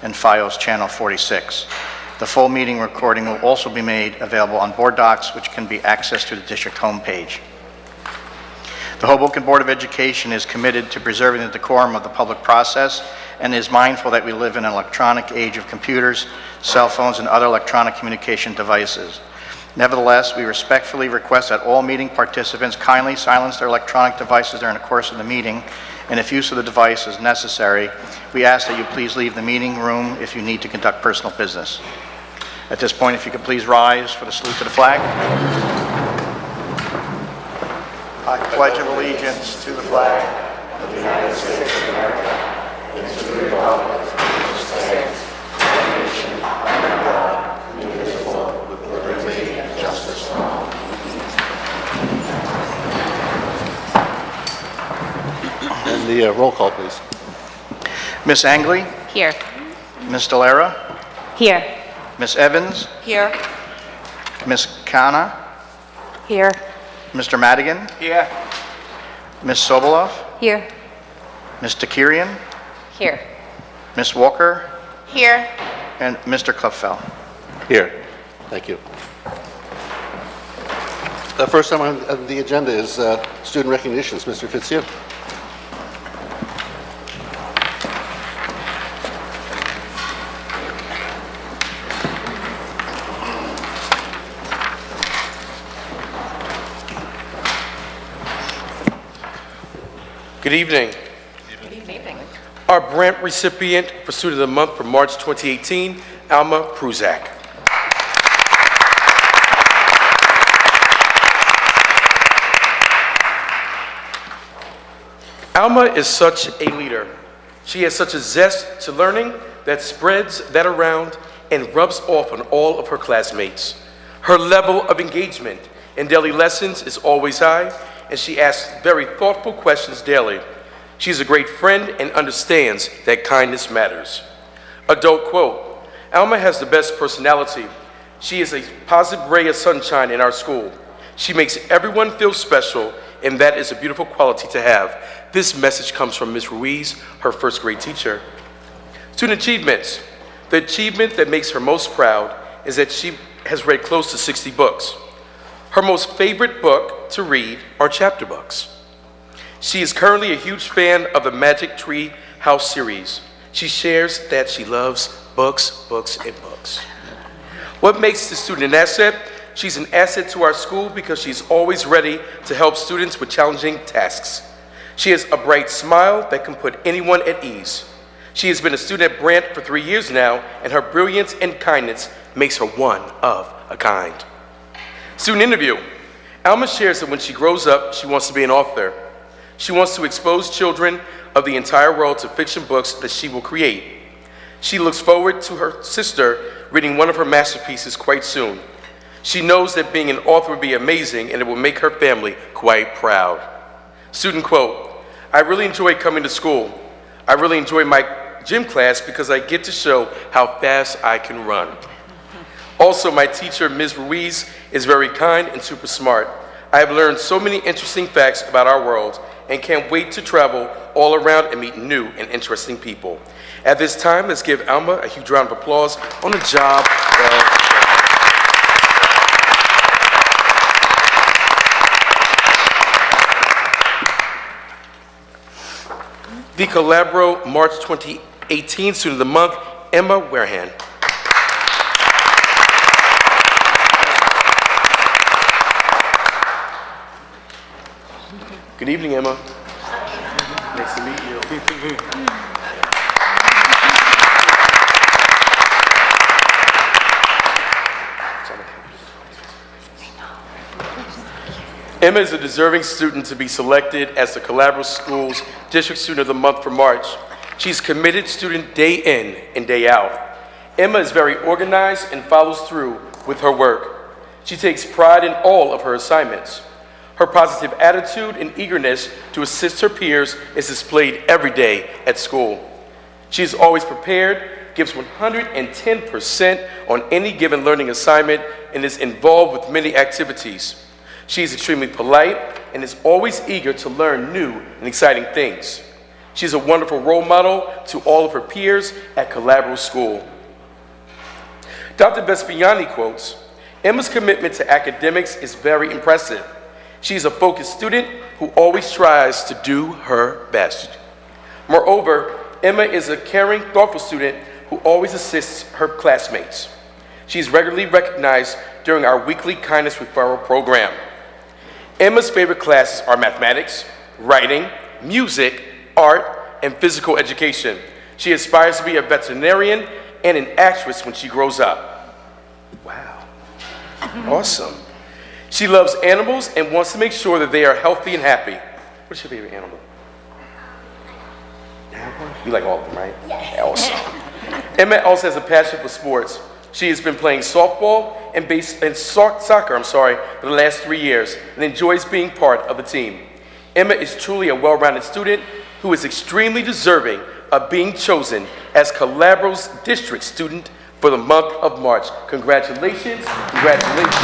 And FiOS channel 46. The full meeting recording will also be made available on board docs, which can be accessed through the district homepage. The Hoboken Board of Education is committed to preserving the decorum of the public process and is mindful that we live in an electronic age of computers, cell phones, and other electronic communication devices. Nevertheless, we respectfully request that all meeting participants kindly silence their electronic devices during the course of the meeting, and if use of the device is necessary, we ask that you please leave the meeting room if you need to conduct personal business. At this point, if you could please rise for the salute to the flag. I pledge allegiance to the flag of the United States of America and to the republic for which it stands, one nation, under God, indivisible, with liberty and justice for all. And the roll call, please. Miss Angley? Here. Miss Delera? Here. Miss Evans? Here. Miss Kana? Here. Mr. Madigan? Here. Miss Sobolov? Here. Miss Takirian? Here. Miss Walker? Here. And Mr. Kleffel. Here. Thank you. The first item on the agenda is student recognitions. Mr. Fitzhugh. Good evening. Good evening. Our Brant recipient for Student of the Month for March 2018, Alma Pruzak. Alma is such a leader. She has such a zest to learning that spreads that around and rubs off on all of her classmates. Her level of engagement in daily lessons is always high, and she asks very thoughtful questions daily. She's a great friend and understands that kindness matters. Adult quote, Alma has the best personality. She is a positive ray of sunshine in our school. She makes everyone feel special, and that is a beautiful quality to have. This message comes from Ms. Ruiz, her first grade teacher. Student achievements. The achievement that makes her most proud is that she has read close to 60 books. Her most favorite book to read are chapter books. She is currently a huge fan of the Magic Tree House series. She shares that she loves books, books, and books. What makes the student an asset? She's an asset to our school because she's always ready to help students with challenging tasks. She has a bright smile that can put anyone at ease. She has been a student at Brant for 3 years now, and her brilliance and kindness makes her one of a kind. Student interview. Alma shares that when she grows up, she wants to be an author. She wants to expose children of the entire world to fiction books that she will create. She looks forward to her sister reading one of her masterpieces quite soon. She knows that being an author would be amazing and it will make her family quite proud. Student quote, I really enjoy coming to school. I really enjoy my gym class because I get to show how fast I can run. Also, my teacher, Ms. Ruiz, is very kind and super smart. I have learned so many interesting facts about our world, and can't wait to travel all around and meet new and interesting people. At this time, let's give Alma a huge round of applause on the job well done. The Calabro March 2018 Student of the Month, Emma Warehan. Good evening, Emma. Nice to meet you. Emma is a deserving student to be selected as the Calabro Schools District Student of the Month for March. She's a committed student day in and day out. Emma is very organized and follows through with her work. She takes pride in all of her assignments. Her positive attitude and eagerness to assist her peers is displayed every day at school. She is always prepared, gives 110% on any given learning assignment, and is involved with many activities. She is extremely polite and is always eager to learn new and exciting things. She's a wonderful role model to all of her peers at Calabro School. Dr. Vespignani quotes, "Emma's commitment to academics is very impressive. She's a focused student who always tries to do her best. Moreover, Emma is a caring, thoughtful student who always assists her classmates. She's regularly recognized during our weekly kindness referral program. Emma's favorite classes are mathematics, writing, music, art, and physical education. She aspires to be a veterinarian and an actress when she grows up." Wow. Awesome. She loves animals and wants to make sure that they are healthy and happy. What's your favorite animal? You like all of them, right? Yeah. Awesome. Emma also has a passion for sports. She has been playing softball and soccer for the last 3 years and enjoys being part of the team. Emma is truly a well-rounded student who is extremely deserving of being chosen as Calabro's district student for the month of March. Congratulations, congratulations.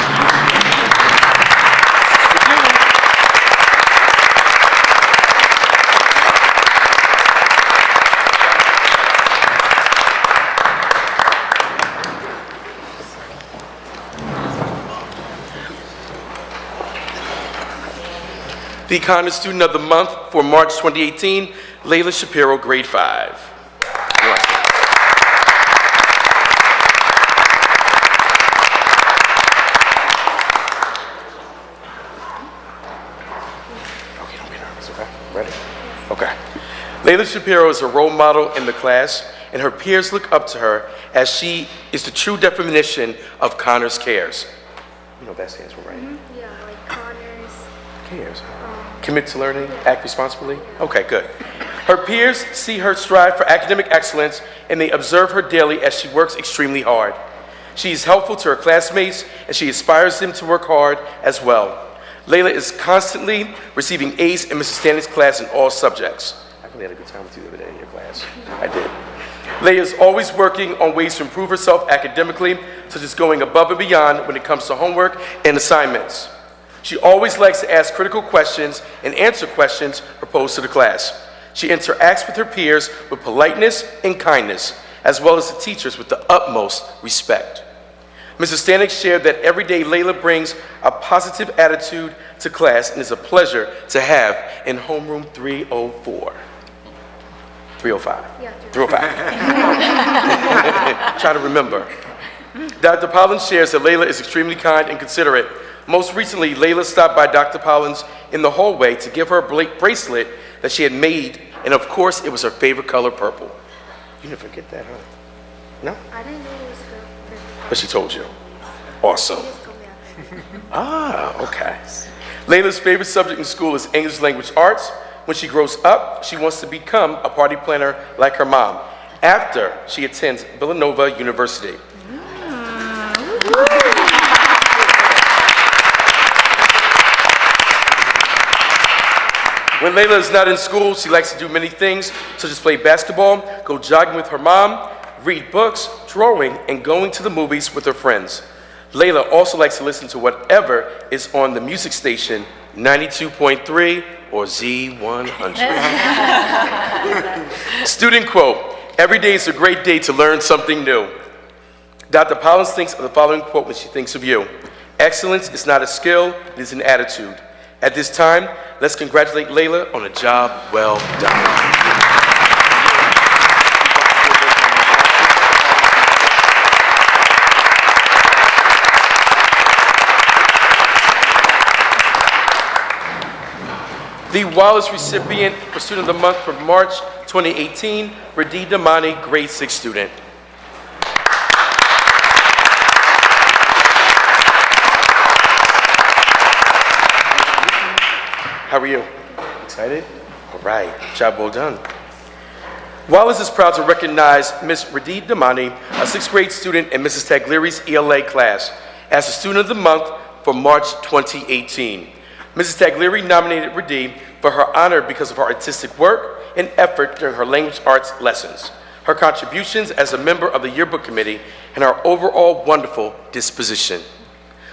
The Kindness Student of the Month for March 2018, Layla Shapiro, grade 5. Okay, don't be nervous, okay? Ready? Okay. Layla Shapiro is a role model in the class, and her peers look up to her as she is the true definition of Connors Cares. You know what that stands for, right? Mm-hmm. Yeah, like Connors. Cares. Commit to learning, act responsibly? Okay, good. Her peers see her strive for academic excellence, and they observe her daily as she works extremely hard. She is helpful to her classmates, and she inspires them to work hard as well. Layla is constantly receiving A's in Mrs. Stanley's class in all subjects. I really had a good time with you the other day in your class. I did. Layla is always working on ways to improve herself academically, such as going above and beyond when it comes to homework and assignments. She always likes to ask critical questions and answer questions proposed to the class. She interacts with her peers with politeness and kindness, as well as the teachers with the utmost respect. Mrs. Stanek shared that every day Layla brings a positive attitude to class and is a pleasure to have in homeroom 304. 305. Yeah, 305. Try to remember. Dr. Pollins shares that Layla is extremely kind and considerate. Most recently, Layla stopped by Dr. Pollins in the hallway to give her a bracelet that she had made, and of course, it was her favorite color, purple. You didn't forget that, huh? No? I didn't know it was her. But she told you. Awesome. She just told me after. Ah, okay. Layla's favorite subject in school is English language arts. When she grows up, she wants to become a party planner like her mom after she attends Villanova University. When Layla is not in school, she likes to do many things, such as play basketball, go jogging with her mom, read books, drawing, and going to the movies with her friends. Layla also likes to listen to whatever is on the music station 92.3 or Z100. Student quote, "Every day is a great day to learn something new." Dr. Collins thinks of the following quote when she thinks of you: "Excellence is not a skill, it is an attitude." At this time, let's congratulate Layla on a job well done. The Wallace recipient for Student of the Month for March 2018, Radhi Damani, grade 6 student. How are you? Excited? All right, job well done. Wallace is proud to recognize Ms. Radhi Damani, a 6th grade student in Mrs. Taglieri's ELA class, as the Student of the Month for March 2018. Mrs. Taglieri nominated Radhi for her honor because of her artistic work and effort during her language arts lessons, her contributions as a member of the yearbook committee, and her overall wonderful disposition.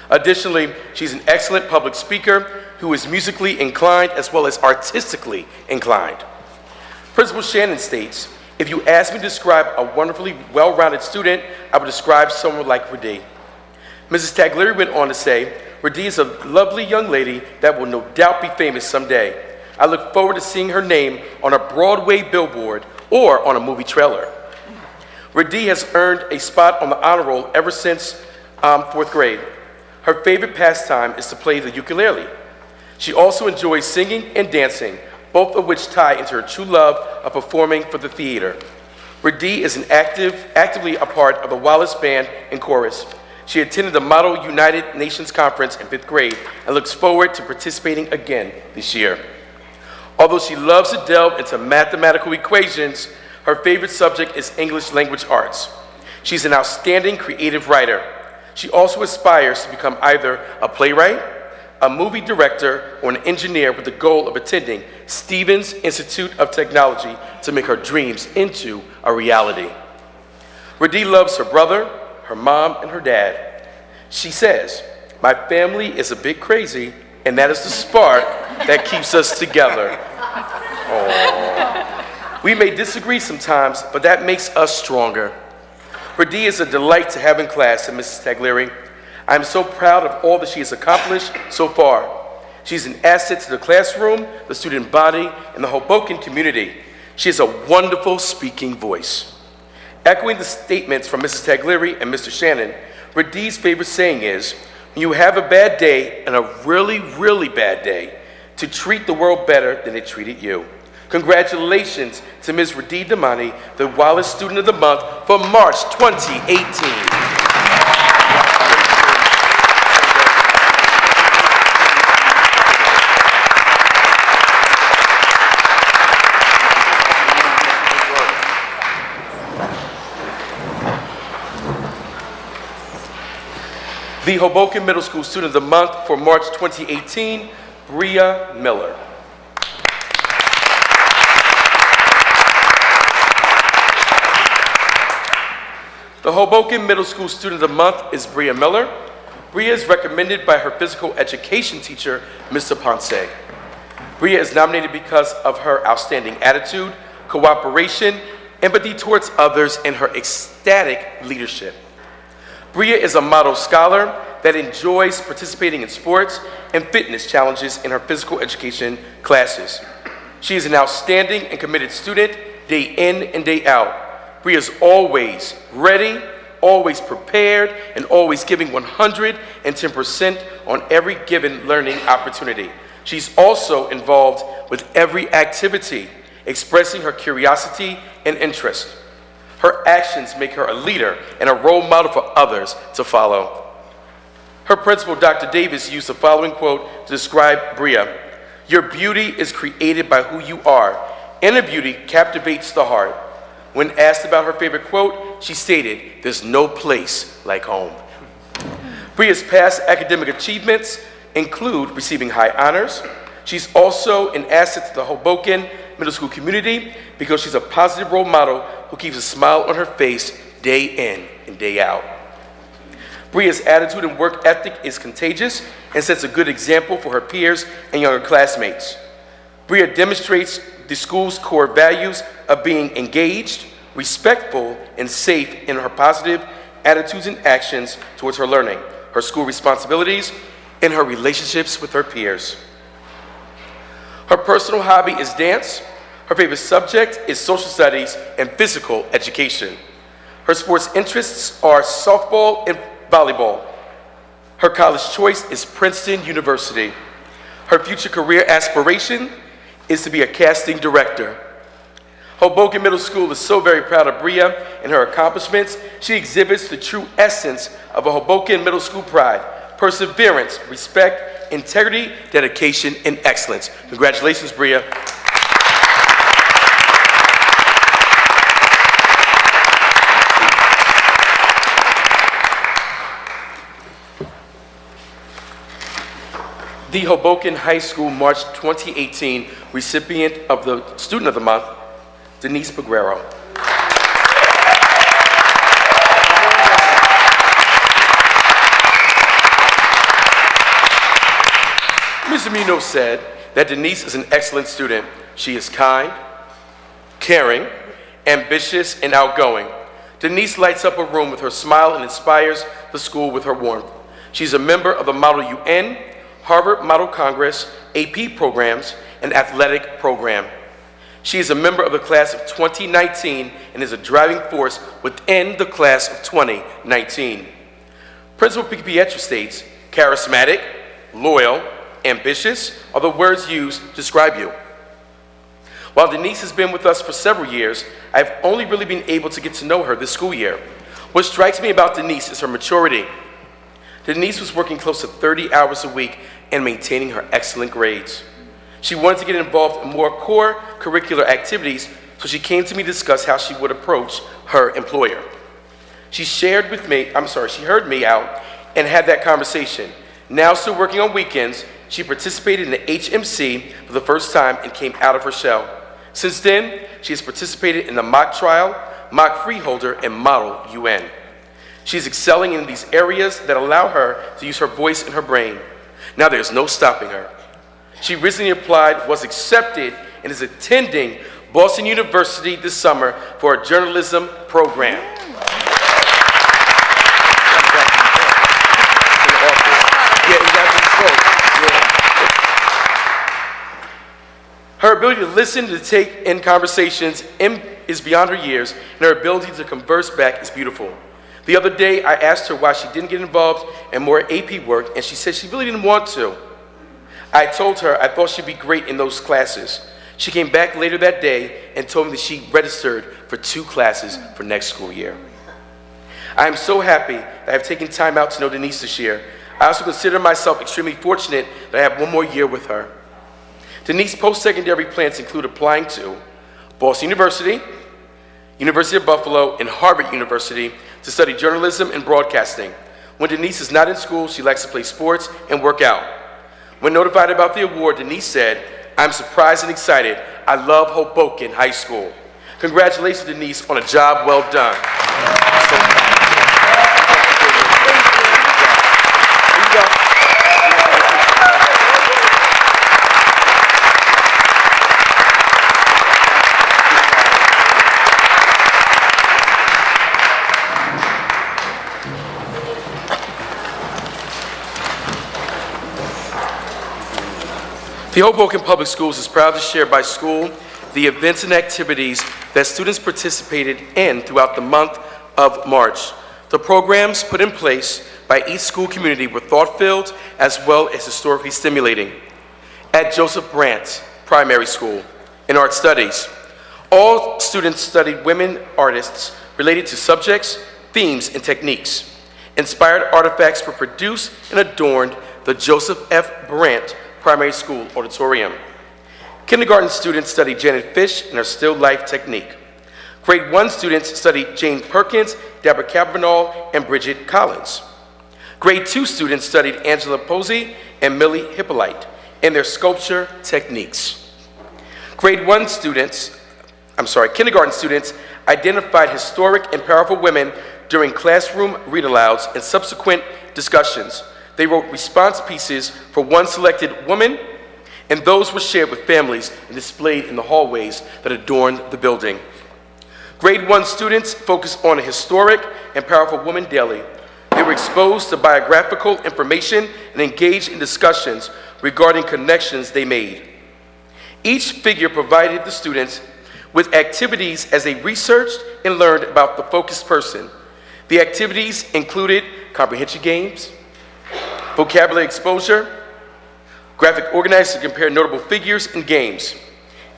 Additionally, she's an excellent public speaker who is musically inclined as well as artistically inclined. Principal Shannon states, "If you ask me to describe a wonderfully well-rounded student, I would describe someone like Radhi." Mrs. Taglieri went on to say, "Radhi is a lovely young lady that will no doubt be famous someday. I look forward to seeing her name on a Broadway billboard or on a movie trailer." Radhi has earned a spot on the honor roll ever since 4th grade. Her favorite pastime is to play the ukulele. She also enjoys singing and dancing, both of which tie into her true love of performing for the theater. Radhi is actively a part of the Wallace Band and Chorus. She attended the Model United Nations Conference in 5th grade and looks forward to participating again this year. Although she loves to delve into mathematical equations, her favorite subject is English language arts. She's an outstanding creative writer. She also aspires to become either a playwright, a movie director, or an engineer with the goal of attending Stevens Institute of Technology to make her dreams into a reality. Radhi loves her brother, her mom, and her dad. She says, "My family is a bit crazy, and that is the spark that keeps us together." Aww. "We may disagree sometimes, but that makes us stronger." Radhi is a delight to have in class, said Mrs. Taglieri. "I am so proud of all that she has accomplished so far. She's an asset to the classroom, the student body, and the Hoboken community. She has a wonderful speaking voice." Echoing the statements from Mrs. Taglieri and Mr. Shannon, Radhi's favorite saying is, "When you have a bad day and a really, really bad day, to treat the world better than it treated you." Congratulations to Ms. Radhi Damani, the Wallace Student of the Month for March 2018. The Hoboken Middle School Student of the Month for March 2018, Bria Miller. The Hoboken Middle School Student of the Month is Bria Miller. Bria is recommended by her physical education teacher, Mr. Ponce. Bria is nominated because of her outstanding attitude, cooperation, empathy towards others, and her ecstatic leadership. Bria is a model scholar that enjoys participating in sports and fitness challenges in her physical education classes. She is an outstanding and committed student day in and day out. Bria is always ready, always prepared, and always giving 110% on every given learning opportunity. She's also involved with every activity, expressing her curiosity and interest. Her actions make her a leader and a role model for others to follow. Her principal, Dr. Davis, used the following quote to describe Bria: "Your beauty is created by who you are. Inner beauty captivates the heart." When asked about her favorite quote, she stated, "There's no place like home." Bria's past academic achievements include receiving high honors. She's also an asset to the Hoboken Middle School community because she's a positive role model who keeps a smile on her face day in and day out. Bria's attitude and work ethic is contagious and sets a good example for her peers and younger classmates. Bria demonstrates the school's core values of being engaged, respectful, and safe in her positive attitudes and actions towards her learning, her school responsibilities, and her relationships with her peers. Her personal hobby is dance. Her favorite subject is social studies and physical education. Her sports interests are softball and volleyball. Her college choice is Princeton University. Her future career aspiration is to be a casting director. Hoboken Middle School is so very proud of Bria and her accomplishments. She exhibits the true essence of a Hoboken Middle School pride: perseverance, respect, integrity, dedication, and excellence. Congratulations, Bria. The Hoboken High School March 2018 recipient of the Student of the Month, Denise Peguero. Mr. Munoz said that Denise is an excellent student. She is kind, caring, ambitious, and outgoing. Denise lights up a room with her smile and inspires the school with her warmth. She's a member of the Model UN, Harvard Model Congress, AP programs, and athletic program. She is a member of the class of 2019 and is a driving force within the class of 2019. Principal Pietro states, charismatic, loyal, ambitious are the words used to describe you. While Denise has been with us for several years, I've only really been able to get to know her this school year. What strikes me about Denise is her maturity. Denise was working close to 30 hours a week and maintaining her excellent grades. She wanted to get involved in more core curricular activities, so she came to me to discuss how she would approach her employer. She heard me out and had that conversation. Now still working on weekends, she participated in the HMC for the first time and came out of her shell. Since then, she has participated in the mock trial, mock freeholder, and model UN. She's excelling in these areas that allow her to use her voice and her brain. Now there's no stopping her. She recently applied, was accepted, and is attending Boston University this summer for a journalism program. Her ability to listen, to take in conversations is beyond her years, and her ability to converse back is beautiful. The other day, I asked her why she didn't get involved in more AP work, and she said she really didn't want to. I told her I thought she'd be great in those classes. She came back later that day and told me that she registered for 2 classes for next school year. I am so happy that I have taken time out to know Denise this year. I also consider myself extremely fortunate that I have one more year with her. Denise's post-secondary plans include applying to Boston University, University of Buffalo, and Harvard University to study journalism and broadcasting. When Denise is not in school, she likes to play sports and work out. When notified about the award, Denise said, "I'm surprised and excited. I love Hoboken High School." Congratulations, Denise, on a job well done. The Hoboken Public Schools is proud to share by school the events and activities that students participated in throughout the month of March. The programs put in place by each school community were thought-filled as well as historically stimulating. At Joseph Brant Primary School, in Art Studies, all students studied women artists related to subjects, themes, and techniques. Inspired artifacts were produced and adorned the Joseph F. Brant Primary School auditorium. Kindergarten students studied Janet Fish and her still life technique. Grade 1 students studied Jane Perkins, Deborah Cavanaugh, and Bridget Collins. Grade 2 students studied Angela Posey and Millie Hippolyte in their sculpture techniques. Kindergarten students identified historic and powerful women during classroom read-alouds and subsequent discussions. They wrote response pieces for one selected woman and those were shared with families and displayed in the hallways that adorned the building. Grade 1 students focused on a historic and powerful woman daily. They were exposed to biographical information and engaged in discussions regarding connections they made. Each figure provided the students with activities as they researched and learned about the focused person. The activities included comprehension games, vocabulary exposure, graphic organizing to compare notable figures and games.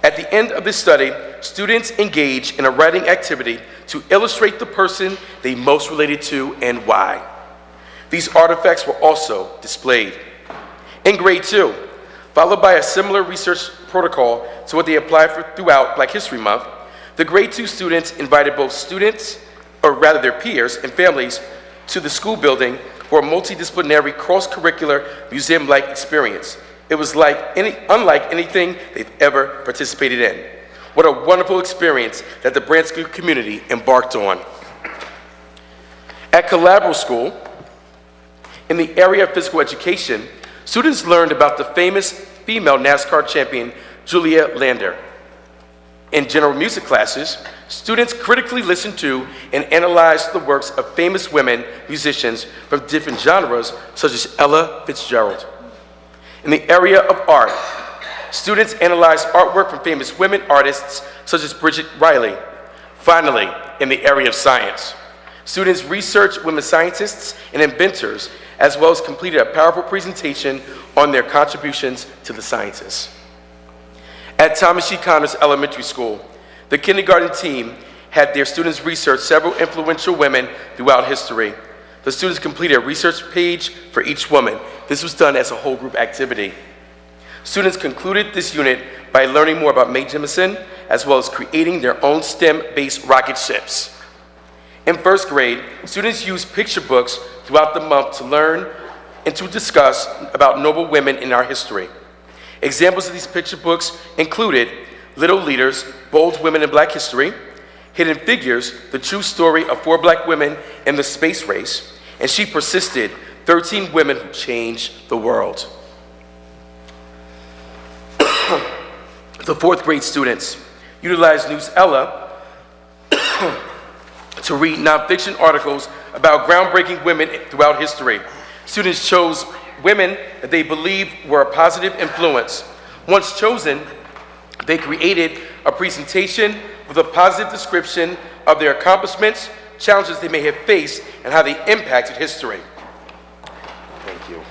At the end of this study, students engaged in a writing activity to illustrate the person they most related to and why. These artifacts were also displayed. In grade 2, followed by a similar research protocol to what they applied for throughout Black History Month, the grade 2 students invited both students, or rather their peers and families, to the school building for a multidisciplinary cross-curricular museum-like experience. It was unlike anything they've ever participated in. What a wonderful experience that the Brant School community embarked on. At Calabro School, in the area of physical education, students learned about the famous female NASCAR champion, Julia Lander. In general music classes, students critically listened to and analyzed the works of famous women musicians from different genres, such as Ella Fitzgerald. In the area of art, students analyzed artwork from famous women artists, such as Bridget Riley. Finally, in the area of science, students researched women scientists and inventors, as well as completed a powerful presentation on their contributions to the sciences. At Thomas G. Connors Elementary School, the kindergarten team had their students research several influential women throughout history. The students completed a research page for each woman. This was done as a whole group activity. Students concluded this unit by learning more about Mae Jemison, as well as creating their own STEM-based rocket ships. In first grade, students used picture books throughout the month to learn and to discuss about noble women in our history. Examples of these picture books included Little Leaders, Bold Women in Black History, Hidden Figures, The True Story of 4 Black Women in the Space Race, and She Persisted, 13 Women Who Changed the World. The fourth grade students utilized Newsella to read nonfiction articles about groundbreaking women throughout history. Students chose women that they believed were a positive influence. Once chosen, they created a presentation with a positive description of their accomplishments, challenges they may have faced, and how they impacted history. Thank you.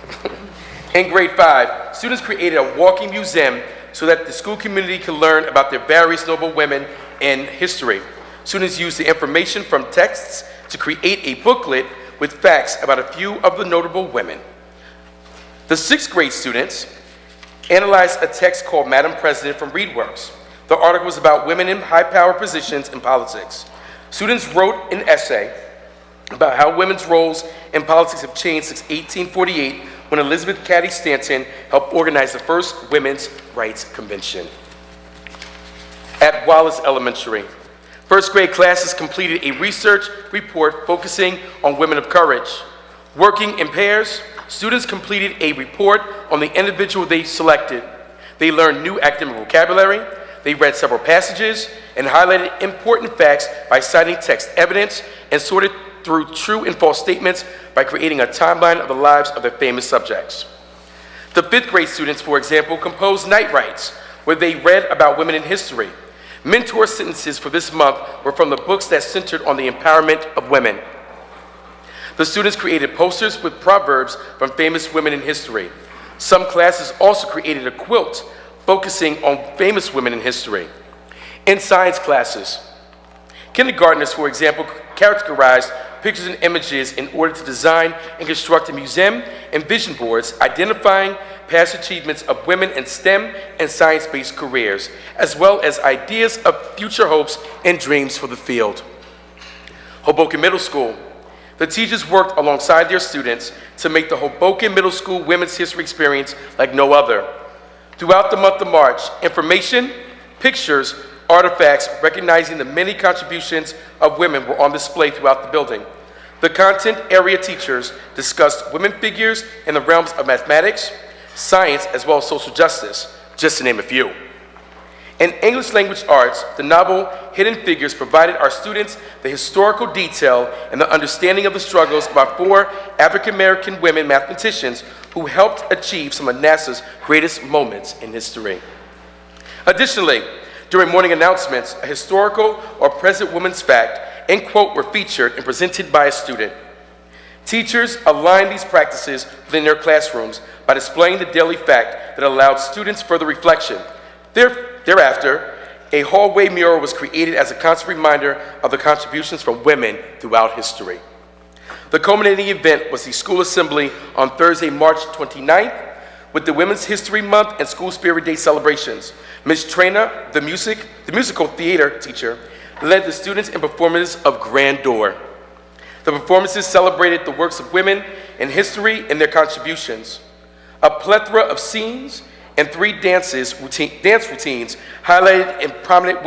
In grade 5, students created a walking museum so that the school community can learn about their various noble women in history. Students used the information from texts to create a booklet with facts about a few of the notable women. The 6th grade students analyzed a text called Madam President from ReadWorks. The article was about women in high-power positions in politics. Students wrote an essay about how women's roles in politics have changed since 1848, when Elizabeth Cady Stanton helped organize the first Women's Rights Convention. At Wallace Elementary, first grade classes completed a research report focusing on women of courage. Working in pairs, students completed a report on the individual they selected. They learned new academic vocabulary, they read several passages, and highlighted important facts by citing text evidence, and sorted through true and false statements by creating a timeline of the lives of their famous subjects. The 5th grade students, for example, composed Night Rights, where they read about women in history. Mentor sentences for this month were from the books that centered on the empowerment of women. The students created posters with proverbs from famous women in history. Some classes also created a quilt focusing on famous women in history. In science classes, kindergartners, for example, characterized pictures and images in order to design and construct a museum and vision boards identifying past achievements of women in STEM and science-based careers, as well as ideas of future hopes and dreams for the field. Hoboken Middle School. The teachers worked alongside their students to make the Hoboken Middle School Women's History experience like no other. Throughout the month of March, information, pictures, artifacts recognizing the many contributions of women were on display throughout the building. The content area teachers discussed women figures in the realms of mathematics, science, as well as social justice. just to name a few. In English language arts, the novel Hidden Figures provided our students the historical detail and the understanding of the struggles of our 4 African-American women mathematicians who helped achieve some of NASA's greatest moments in history. Additionally, during morning announcements, a historical or present woman's fact and quote were featured and presented by a student. Teachers aligned these practices within their classrooms by displaying the daily fact that allowed students further reflection. Thereafter, a hallway mural was created as a constant reminder of the contributions from women throughout history. The culminating event was the school assembly on Thursday, March 29th, with the Women's History Month and School Spirit Day celebrations. Ms. Traina, the musical theater teacher, led the students in performances of Grandeur. The performances celebrated the works of women in history and their contributions. A plethora of scenes and 3 dance routines highlighted in prominent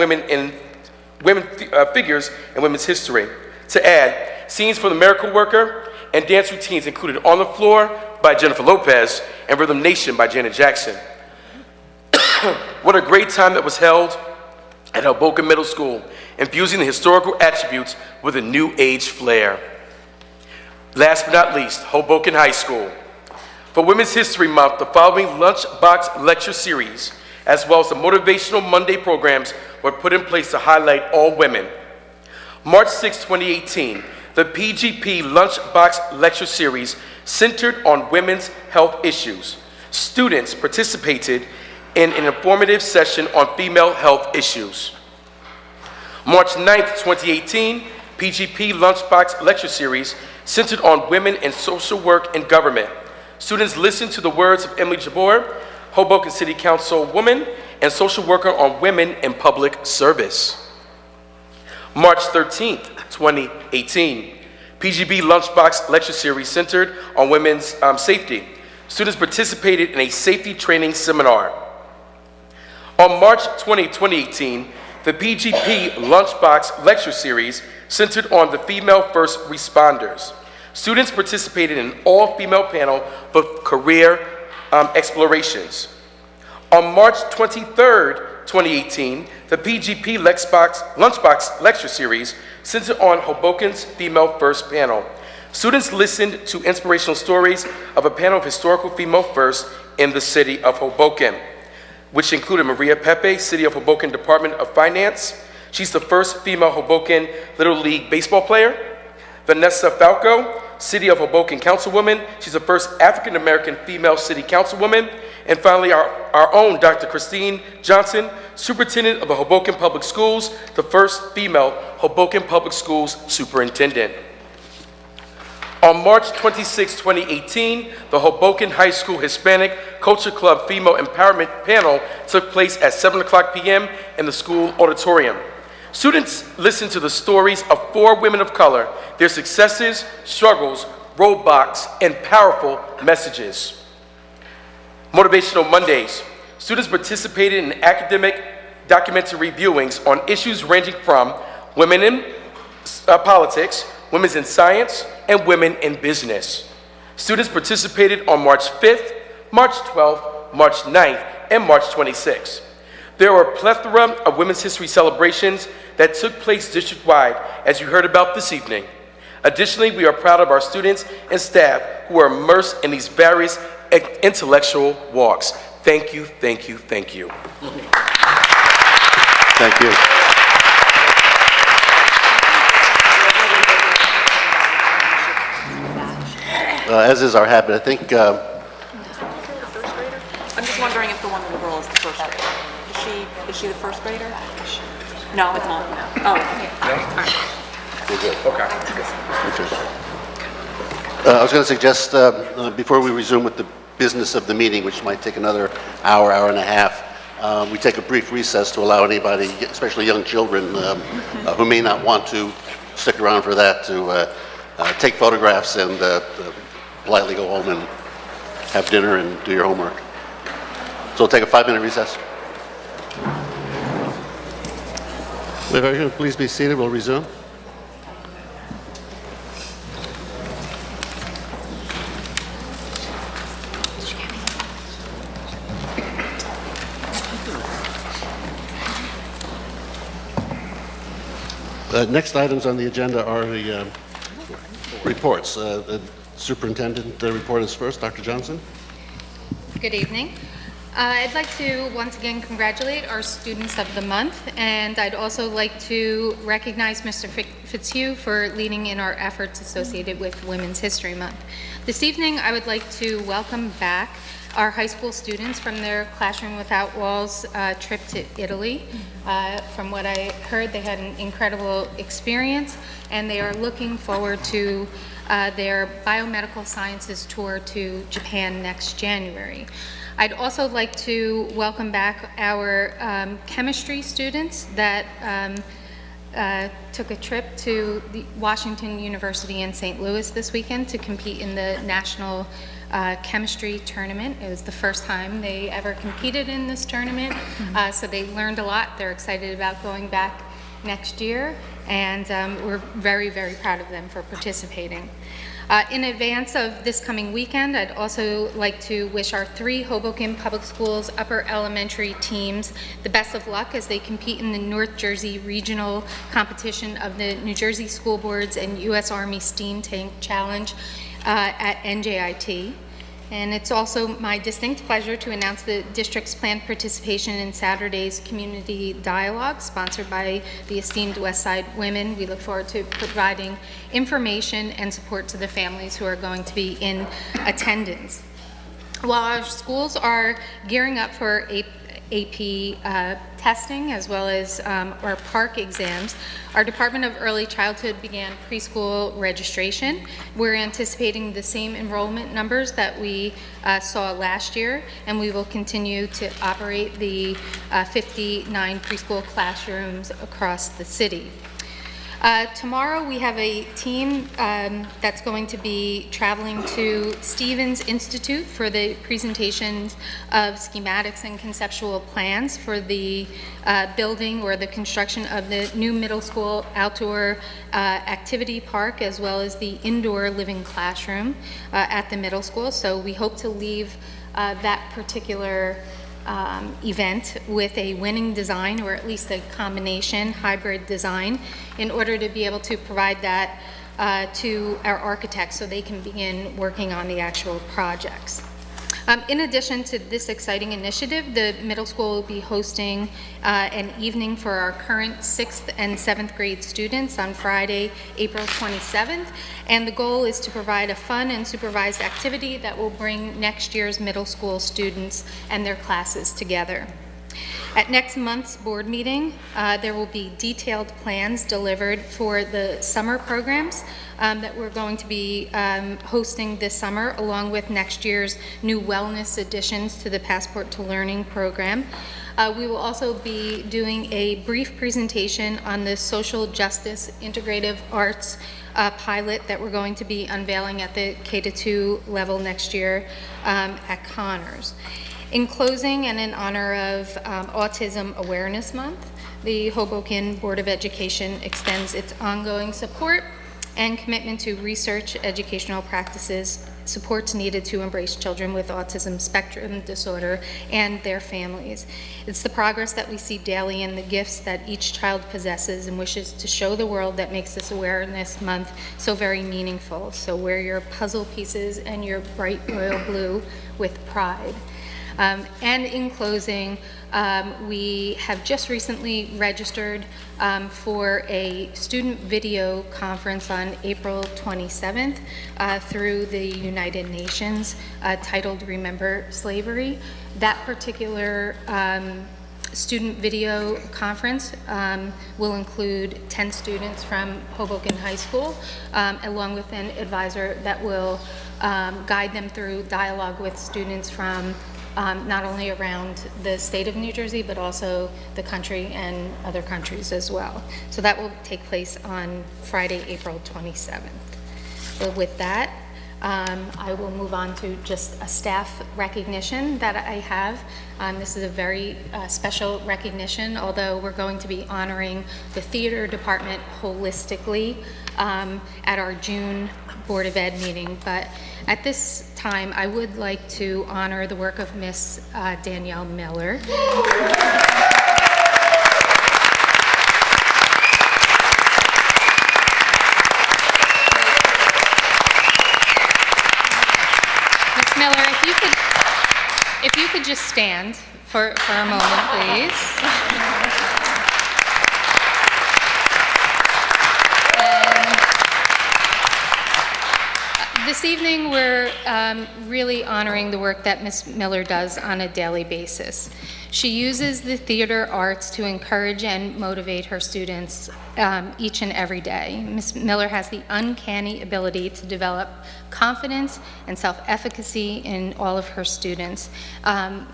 figures in women's history. To add, scenes for the miracle worker and dance routines included On the Floor by Jennifer Lopez and Rhythm Nation by Janet Jackson. What a great time that was held at Hoboken Middle School, infusing the historical attributes with a new age flair. Last but not least, Hoboken High School. For Women's History Month, the following lunchbox lecture series, as well as the motivational Monday programs, were put in place to highlight all women. March 6, 2018, the PGP Lunchbox Lecture Series centered on women's health issues. Students participated in an informative session on female health issues. March 9, 2018, PGP Lunchbox Lecture Series centered on women in social work and government. Students listened to the words of Emily Jabor, Hoboken City Council woman and social worker on women in public service. March 13th, 2018, PGB Lunchbox Lecture Series centered on women's safety. Students participated in a safety training seminar. On March 20, 2018, the PGP Lunchbox Lecture Series centered on the female first responders. Students participated in an all-female panel for career explorations. On March 23rd, 2018, the PGP Lunchbox Lecture Series centered on Hoboken's Female First panel. Students listened to inspirational stories of a panel of historical female firsts in the city of Hoboken, which included Maria Pepe, City of Hoboken Department of Finance. She's the first female Hoboken Little League baseball player. Vanessa Falco, City of Hoboken Councilwoman. She's the first African-American female city councilwoman. And finally, our own Dr. Christine Johnson, Superintendent of the Hoboken Public Schools, the first female Hoboken Public Schools Superintendent. On March 26, 2018, the Hoboken High School Hispanic Culture Club Female Empowerment Panel took place at 7:00 p.m. in the school auditorium. Students listened to the stories of 4 women of color, their successes, struggles, roadblocks, and powerful messages. Motivational Mondays. Students participated in academic documentary viewings on issues ranging from women in politics, women in science, and women in business. Students participated on March 5th, March 12th, March 9th, and March 26th. There were a plethora of women's history celebrations that took place district-wide, as you heard about this evening. Additionally, we are proud of our students and staff who are immersed in these various intellectual walks. Thank you, thank you, thank you. Thank you. As is our habit, I think I'm just wondering if the one little girl is the first grader. Is she the first grader? No, it's not. Oh, okay. we're good. Okay. I was going to suggest, before we resume with the business of the meeting, which might take another hour, hour and a half, we take a brief recess to allow anybody, especially young children, who may not want to stick around for that, to take photographs and politely go home and have dinner and do your homework. So we'll take a 5-minute recess. If everyone please be seated, we'll resume. Next items on the agenda are the reports. The superintendent report is first. Dr. Johnson? Good evening. I'd like to once again congratulate our students of the month, and I'd also like to recognize Mr. Fitzhugh for leading in our efforts associated with Women's History Month. This evening, I would like to welcome back our high school students from their Classroom Without Walls trip to Italy. From what I heard, they had an incredible experience, and they are looking forward to their biomedical sciences tour to Japan next January. I'd also like to welcome back our chemistry students that took a trip to the Washington University in St. Louis this weekend to compete in the National Chemistry Tournament. It was the first time they ever competed in this tournament, so they learned a lot. They're excited about going back next year, and we're very, very proud of them for participating. In advance of this coming weekend, I'd also like to wish our 3 Hoboken Public Schools upper elementary teams the best of luck as they compete in the North Jersey Regional Competition of the New Jersey School Boards and U.S. Army Steam Tank Challenge at NJIT. And it's also my distinct pleasure to announce the district's planned participation in Saturday's Community Dialogue, sponsored by the esteemed West Side Women. We look forward to providing information and support to the families who are going to be in attendance. While our schools are gearing up for AP testing as well as our park exams, our Department of Early Childhood began preschool registration. We're anticipating the same enrollment numbers that we saw last year, and we will continue to operate the 59 preschool classrooms across the city. Tomorrow we have a team that's going to be traveling to Stevens Institute for the presentations of schematics and conceptual plans for the building or the construction of the new middle school outdoor activity park, as well as the indoor living classroom at the middle school. So we hope to leave that particular event with a winning design, or at least a combination hybrid design, in order to be able to provide that to our architects so they can begin working on the actual projects. In addition to this exciting initiative, the middle school will be hosting an evening for our current 6th and 7th grade students on Friday, April 27th, and the goal is to provide a fun and supervised activity that will bring next year's middle school students and their classes together. At next month's board meeting, there will be detailed plans delivered for the summer programs that we're going to be hosting this summer, along with next year's new wellness additions to the Passport to Learning program. We will also be doing a brief presentation on the social justice integrative arts pilot that we're going to be unveiling at the K-2 level next year at Connors. In closing, and in honor of Autism Awareness Month, the Hoboken Board of Education extends its ongoing support and commitment to research, educational practices, supports needed to embrace children with autism spectrum disorder and their families. It's the progress that we see daily and the gifts that each child possesses and wishes to show the world that makes this Awareness Month so very meaningful. So wear your puzzle pieces and your bright royal blue with pride. And in closing, we have just recently registered for a student video conference on April 27th through the United Nations titled Remember Slavery. That particular student video conference will include 10 students from Hoboken High School, along with an advisor that will guide them through dialogue with students from not only around the state of New Jersey, but also the country and other countries as well. So that will take place on Friday, April 27th. So with that, I will move on to just a staff recognition that I have. This is a very special recognition, although we're going to be honoring the theater department holistically at our June Board of Ed meeting. But at this time, I would like to honor the work of Miss Danielle Miller. could just stand for a moment, please. This evening, we're really honoring the work that Ms. Miller does on a daily basis. She uses the theater arts to encourage and motivate her students each and every day. Ms. Miller has the uncanny ability to develop confidence and self-efficacy in all of her students.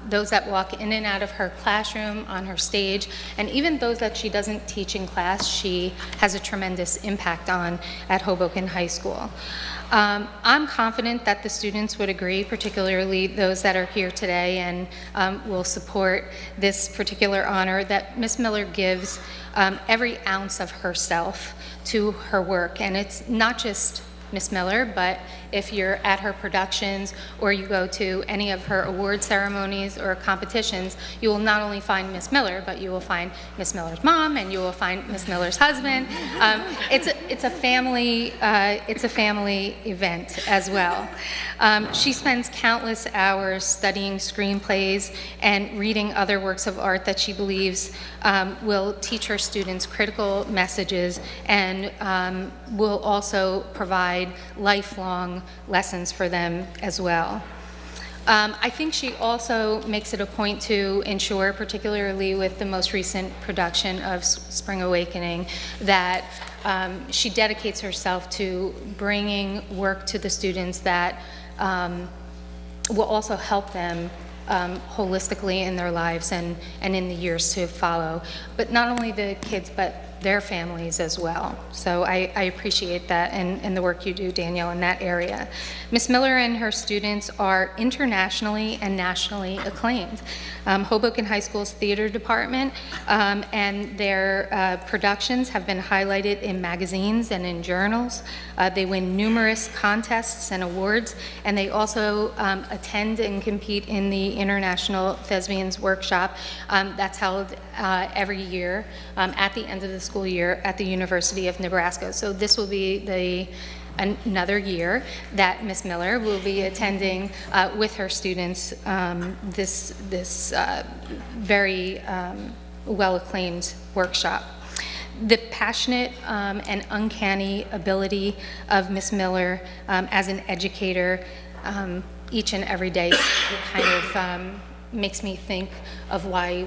Those that walk in and out of her classroom, on her stage, and even those that she doesn't teach in class, she has a tremendous impact on at Hoboken High School. I'm confident that the students would agree, particularly those that are here today and will support this particular honor, that Ms. Miller gives every ounce of herself to her work. And it's not just Ms. Miller, but if you're at her productions or you go to any of her award ceremonies or competitions, you will not only find Ms. Miller, but you will find Ms. Miller's mom and you will find Ms. Miller's husband. It's a family event as well. She spends countless hours studying screenplays and reading other works of art that she believes will teach her students critical messages and will also provide lifelong lessons for them as well. I think she also makes it a point to ensure, particularly with the most recent production of Spring Awakening, that she dedicates herself to bringing work to the students that will also help them holistically in their lives and in the years to follow. But not only the kids, but their families as well. So I appreciate that and the work you do, Danielle, in that area. Ms. Miller and her students are internationally and nationally acclaimed. Hoboken High School's theater department and their productions have been highlighted in magazines and in journals. They win numerous contests and awards, and they also attend and compete in the International Thespians Workshop that's held every year at the end of the school year at the University of Nebraska. So this will be another year that Ms. Miller will be attending with her students this very well-acclaimed workshop. The passionate and uncanny ability of Ms. Miller as an educator each and every day kind of makes me think of why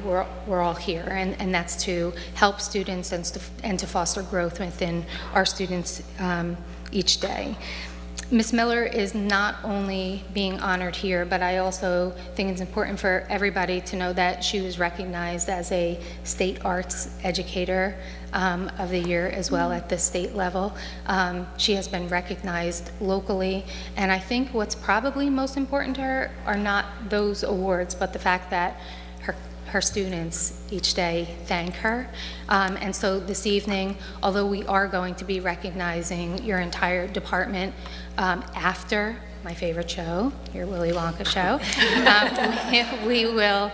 we're all here, and that's to help students and to foster growth within our students each day. Ms. Miller is not only being honored here, but I also think it's important for everybody to know that she was recognized as a state arts educator of the year as well at the state level. She has been recognized locally, and I think what's probably most important to her are not those awards, but the fact that her students each day thank her. And so this evening, although we are going to be recognizing your entire department after my favorite show, your Willy Wonka show, we will,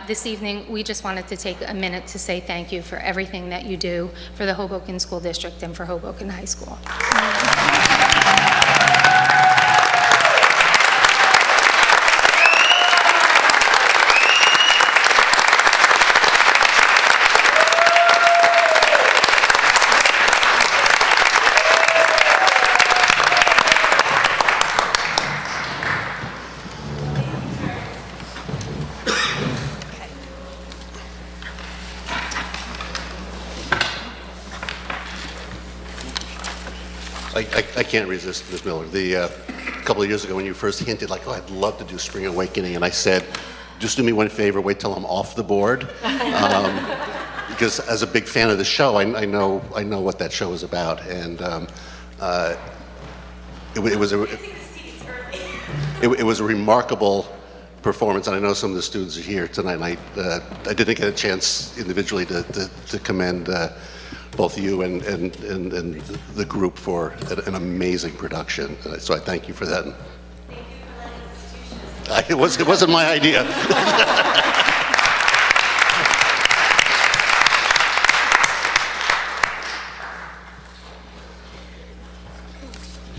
this evening, we just wanted to take a minute to say thank you for everything that you do for the Hoboken School District and for Hoboken High School. I can't resist, Ms. Miller. A couple of years ago when you first hinted, like, oh, I'd love to do Spring Awakening, and I said, just do me one favor, wait till I'm off the board. Because as a big fan of the show, I know what that show is about, and it was a remarkable performance, and I know some of the students are here tonight, and I didn't get a chance individually to commend both you and the group for an amazing production. So I thank you for that. Thank you for letting us choose. It wasn't my idea.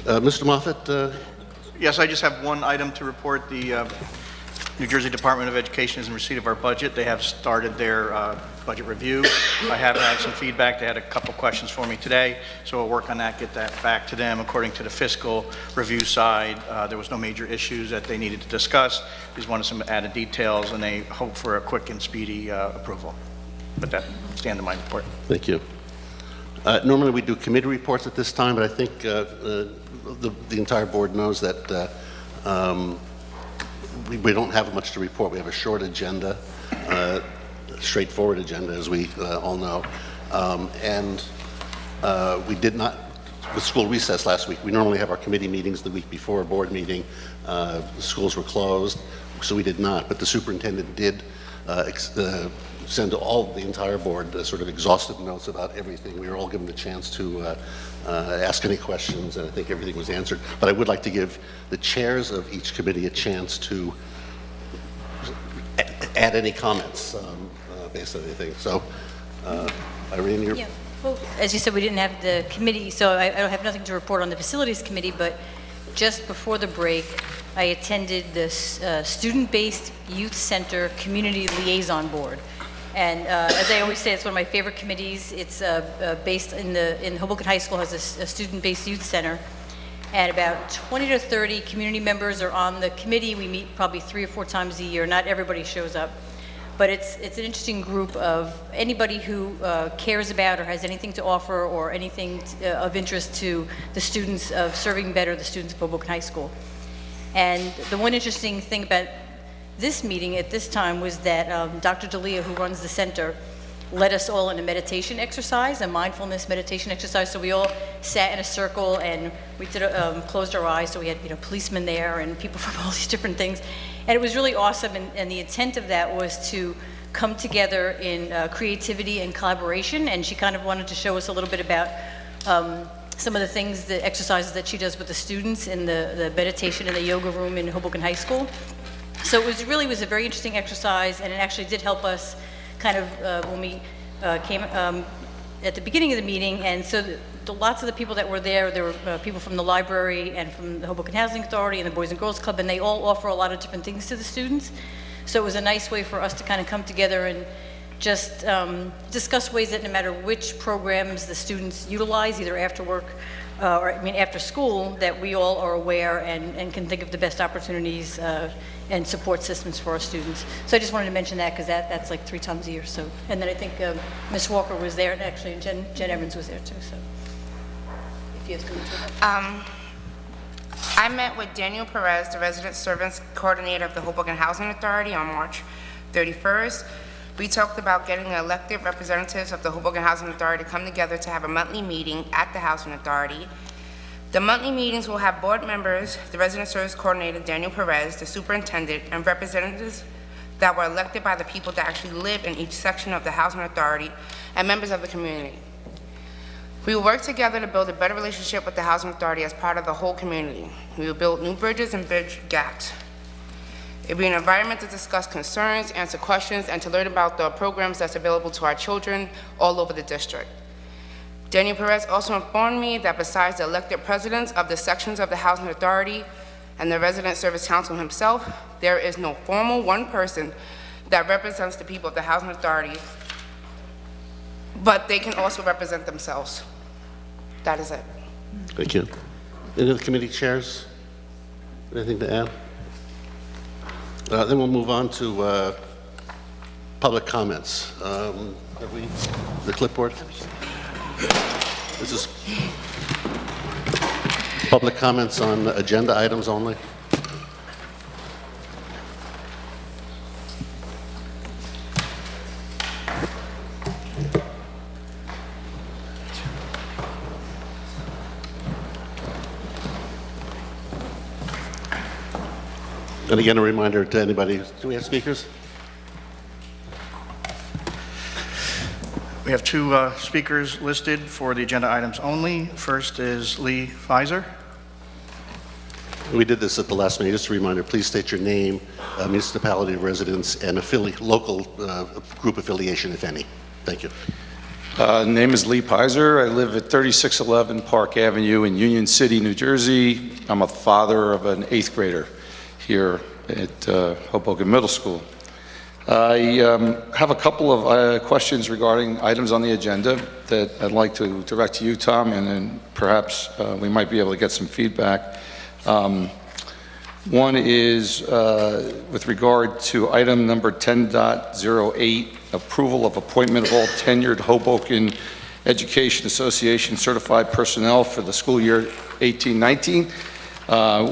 Mr. Moffett? Yes, I just have one item to report. New Jersey Department of Education is in receipt of our budget. They have started their budget review. I have had some feedback. They had a couple questions for me today, so we'll work on that, get that back to them. According to the fiscal review side, there was no major issues that they needed to discuss. They just wanted some added details, and they hope for a quick and speedy approval. But that's the end of my report. Thank you. Normally, we do committee reports at this time, but I think the entire board knows that we don't have much to report. We have a short agenda, straightforward agenda, as we all know. We did not, with school recess last week, we normally have our committee meetings the week before a board meeting. The schools were closed, so we did not. But the superintendent did send to the entire board sort of exhaustive notes about everything. We were all given the chance to ask any questions, and I think everything was answered. But I would like to give the chairs of each committee a chance to add any comments based on anything. So, Irene, you're... Yeah. Well, as you said, we didn't have the committee, so I don't have nothing to report on the facilities committee, but just before the break, I attended this Student-Based Youth Center Community Liaison Board. And as I always say, it's one of my favorite committees. It's based in Hoboken High School, has a student-based youth center. And about 20 to 30 community members are on the committee. We meet probably 3 or 4 times a year. Not everybody shows up. But it's an interesting group of anybody who cares about or has anything to offer or anything of interest to the students of serving better the students of Hoboken High School. And the one interesting thing about this meeting at this time was that Dr. D'Elia, who runs the center, led us all in a meditation exercise, a mindfulness meditation exercise. So we all sat in a circle and we did closed our eyes. So we had policemen there and people from all these different things, and it was really awesome. And the intent of that was to come together in creativity and collaboration. And she kind of wanted to show us a little bit about some of the things, the exercises that she does with the students in the meditation in the yoga room in Hoboken High School. So it was a very interesting exercise, and it actually did help us kind of when we came at the beginning of the meeting. And so lots of the people that were there were people from the library and from the Hoboken Housing Authority and the Boys and Girls Club, and they all offer a lot of different things to the students. So it was a nice way for us to kind of come together and just discuss ways that no matter which programs the students utilize, either after work after school, that we all are aware and can think of the best opportunities and support systems for our students. So I just wanted to mention that because that's like 3 times a year. So, and then I think Ms. Walker was there, and actually Jen Evans was there too. So if you have something to I met with Daniel Perez, the Resident Service Coordinator of the Hoboken Housing Authority, on March 31st. We talked about getting the elected representatives of the Hoboken Housing Authority to come together to have a monthly meeting at the Housing Authority. The monthly meetings will have board members, the Resident Service Coordinator, Daniel Perez, the Superintendent, and representatives that were elected by the people that actually live in each section of the Housing Authority and members of the community. We will work together to build a better relationship with the Housing Authority as part of the whole community. We will build new bridges and bridge gaps. It will be an environment to discuss concerns, answer questions, and to learn about the programs that's available to our children all over the district. Daniel Perez also informed me that besides the elected presidents of the sections of the Housing Authority and the Resident Service Council himself, there is no formal one person that represents the people of the Housing Authority, but they can also represent themselves. That is it. Thank you. Any other committee chairs? Anything to add? Then we'll move on to public comments. Have we, the clipboard? This is public comments on agenda items only. And again, a reminder to anybody, do we have speakers? We have 2 speakers listed for the agenda items only. First is Lee Pfizer. We did this at the last meeting. Just a reminder, please state your name, municipality of residence, and local group affiliation, if any. Thank you. Name is Lee Pizer. I live at 3611 Park Avenue in Union City, New Jersey. I'm a father of an 8th grader here at Hoboken Middle School. I have a couple of questions regarding items on the agenda that I'd like to direct to you, Tom, and then perhaps we might be able to get some feedback. One is with regard to item number 10.08, approval of appointment of all tenured Hoboken Education Association certified personnel for the school year 18-19.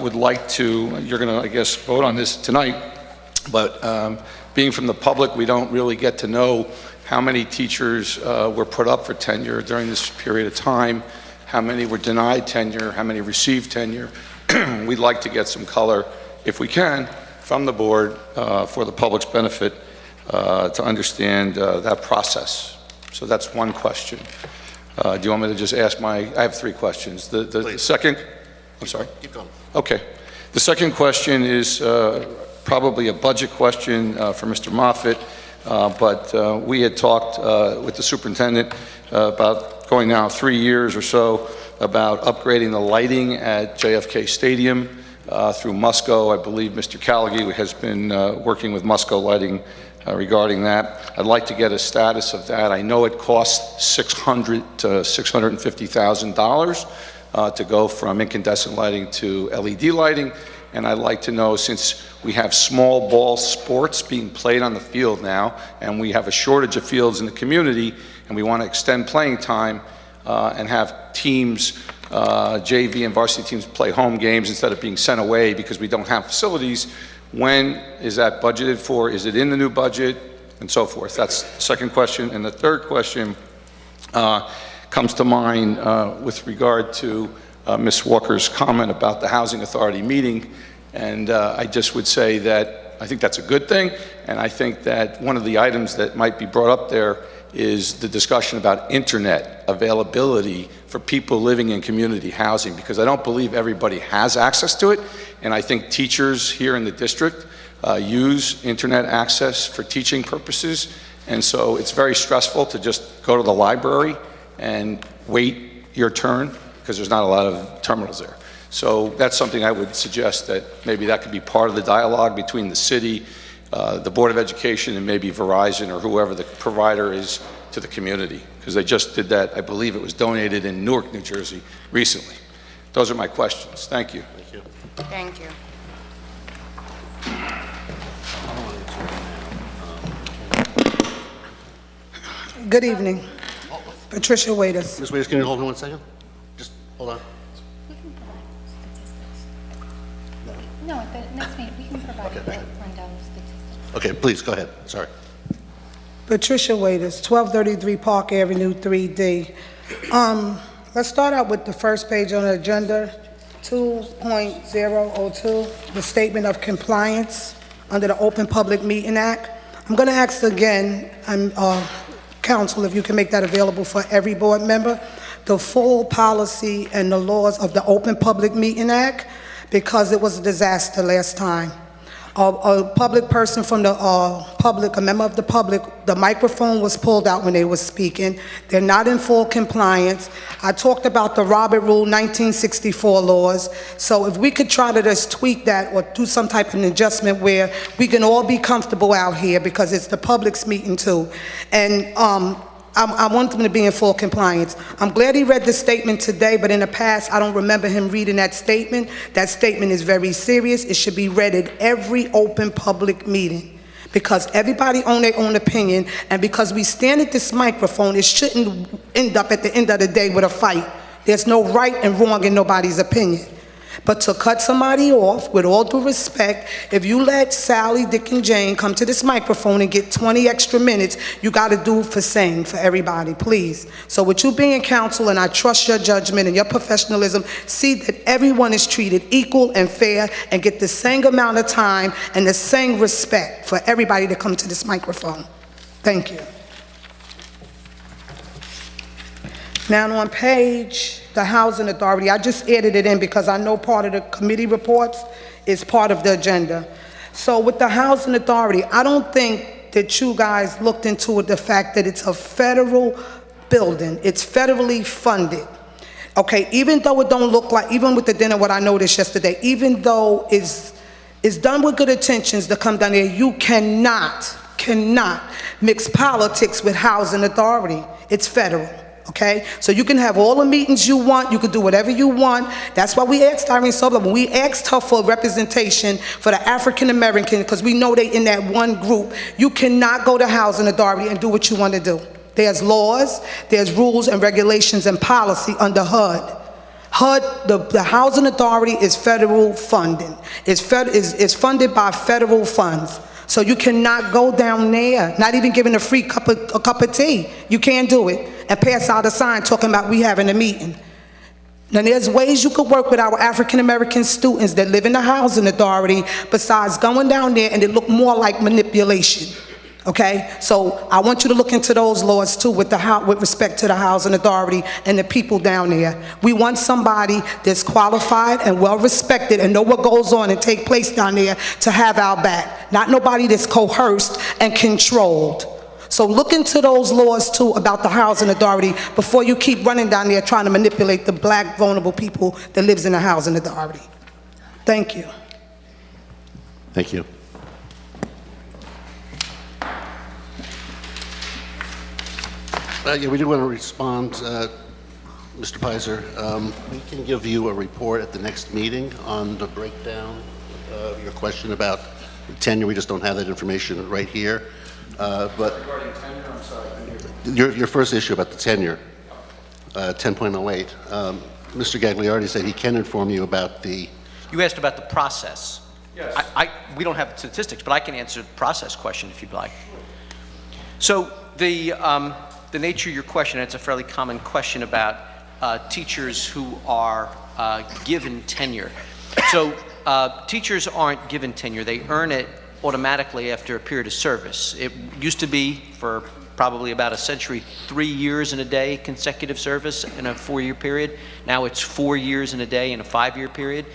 Would like to, you're going to, I guess, vote on this tonight, but being from the public, we don't really get to know how many teachers were put up for tenure during this period of time, how many were denied tenure, how many received tenure. We'd like to get some color, if we can, from the board for the public's benefit to understand that process. So that's one question. Do you want me to just ask I have three questions. The second, I'm sorry? Keep going. Okay. The second question is probably a budget question for Mr. Moffett, but we had talked with the superintendent about going now 3 years or so about upgrading the lighting at JFK Stadium through Musco. I believe Mr. Callaghy has been working with Musco Lighting regarding that. I'd like to get a status of that. I know it costs $600,000 to $650,000 to go from incandescent lighting to LED lighting, and I'd like to know, since we have small ball sports being played on the field now, and we have a shortage of fields in the community, and we want to extend playing time and have teams, JV and varsity teams, play home games instead of being sent away because we don't have facilities. When is that budgeted for? Is it in the new budget? And so forth. That's the second question. And the third question comes to mind with regard to Ms. Walker's comment about the Housing Authority meeting. And I just would say that I think that's a good thing. And I think that one of the items that might be brought up there is the discussion about internet availability for people living in community housing, because I don't believe everybody has access to it. And I think teachers here in the district use internet access for teaching purposes. And so it's very stressful to just go to the library and wait your turn because there's not a lot of terminals there. So that's something I would suggest that maybe that could be part of the dialogue between the city, the Board of Education, and maybe Verizon or whoever the provider is to the community, because they just did that. I believe it was donated in Newark, New Jersey recently. Those are my questions. Thank you. Thank you. Thank you. Good evening. Patricia Waiters. Ms. Waiters, can you hold on 1 second? Just hold on. No, at the next meeting, we can provide a rundown of statistics. Okay, please, go ahead. Sorry. Patricia Waiters, 1233 Park Avenue, 3D. Let's start out with the first page on the agenda, 2.002, the Statement of Compliance under the Open Public Meeting Act. I'm going to ask again, Council, if you can make that available for every board member, the full policy and the laws of the Open Public Meeting Act, because it was a disaster last time. A public person from the public, a member of the public, the microphone was pulled out when they were speaking. They're not in full compliance. I talked about the Robert Rule 1964 laws. So if we could try to just tweak that or do some type of adjustment where we can all be comfortable out here, because it's the public's meeting too. And I want them to be in full compliance. I'm glad he read the statement today, but in the past, I don't remember him reading that statement. That statement is very serious. It should be read at every open public meeting, because everybody own their own opinion, and because we stand at this microphone, it shouldn't end up at the end of the day with a fight. There's no right and wrong in nobody's opinion. But to cut somebody off, with all due respect, if you let Sally, Dick, and Jane come to this microphone and get 20 extra minutes, you got to do for same for everybody, please. So with you being counsel, and I trust your judgment and your professionalism, see that everyone is treated equal and fair and get the same amount of time and the same respect for everybody to come to this microphone. Thank you. Now on page, the Housing Authority, I just added it in because I know part of the committee reports is part of the agenda. So with the Housing Authority, I don't think that you guys looked into the fact that it's a federal building. It's federally funded. Okay, even though it don't look like, even with the dinner, what I noticed yesterday, even though It's done with good intentions to come down there. You cannot mix politics with housing authority. It's federal, okay? So you can have all the meetings you want, you can do whatever you want. That's why we asked Irene Sobel, when we asked her for representation for the African American, because we know they in that one group. You cannot go to housing authority and do what you want to do. There's laws, there's rules and regulations and policy under HUD. HUD, the housing authority is federal funding. It's funded by federal funds. So you cannot go down there, not even giving a free cup of tea. You can't do it and pass out a sign talking about we having a meeting. Now there's ways you could work with our African American students that live in the housing authority besides going down there and it look more like manipulation. Okay, so I want you to look into those laws too with respect to the housing authority and the people down there. We want somebody that's qualified and well respected and know what goes on and take place down there to have our back. Not nobody that's coerced and controlled. So look into those laws too about the housing authority before you keep running down there trying to manipulate the black vulnerable people that lives in the housing authority. Thank you. Thank you. Yeah, we do want to respond, Mr. Pizer. We can give you a report at the next meeting on the breakdown of your question about tenure. We just don't have that information right here. But regarding tenure, I'm sorry. Your first issue about the tenure, 10.08. Mr. Gagliardi said he can inform you about the... You asked about the process. Yes. We don't have statistics, but I can answer the process question if you'd like. So the nature of your question, and it's a fairly common question about teachers who are given tenure. So teachers aren't given tenure. They earn it automatically after a period of service. It used to be for probably about a century, 3 years in a day consecutive service in a 4-year period. Now it's 4 years in a day in a 5-year period.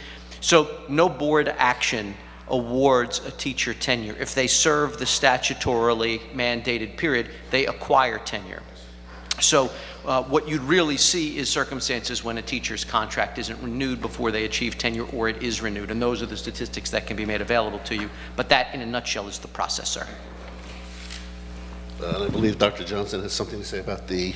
So no board action awards a teacher tenure. If they serve the statutorily mandated period, they acquire tenure. So what you'd really see is circumstances when a teacher's contract isn't renewed before they achieve tenure or it is renewed, and those are the statistics that can be made available to you. But that, in a nutshell, is the process, sir. I believe Dr. Johnson has something to say about the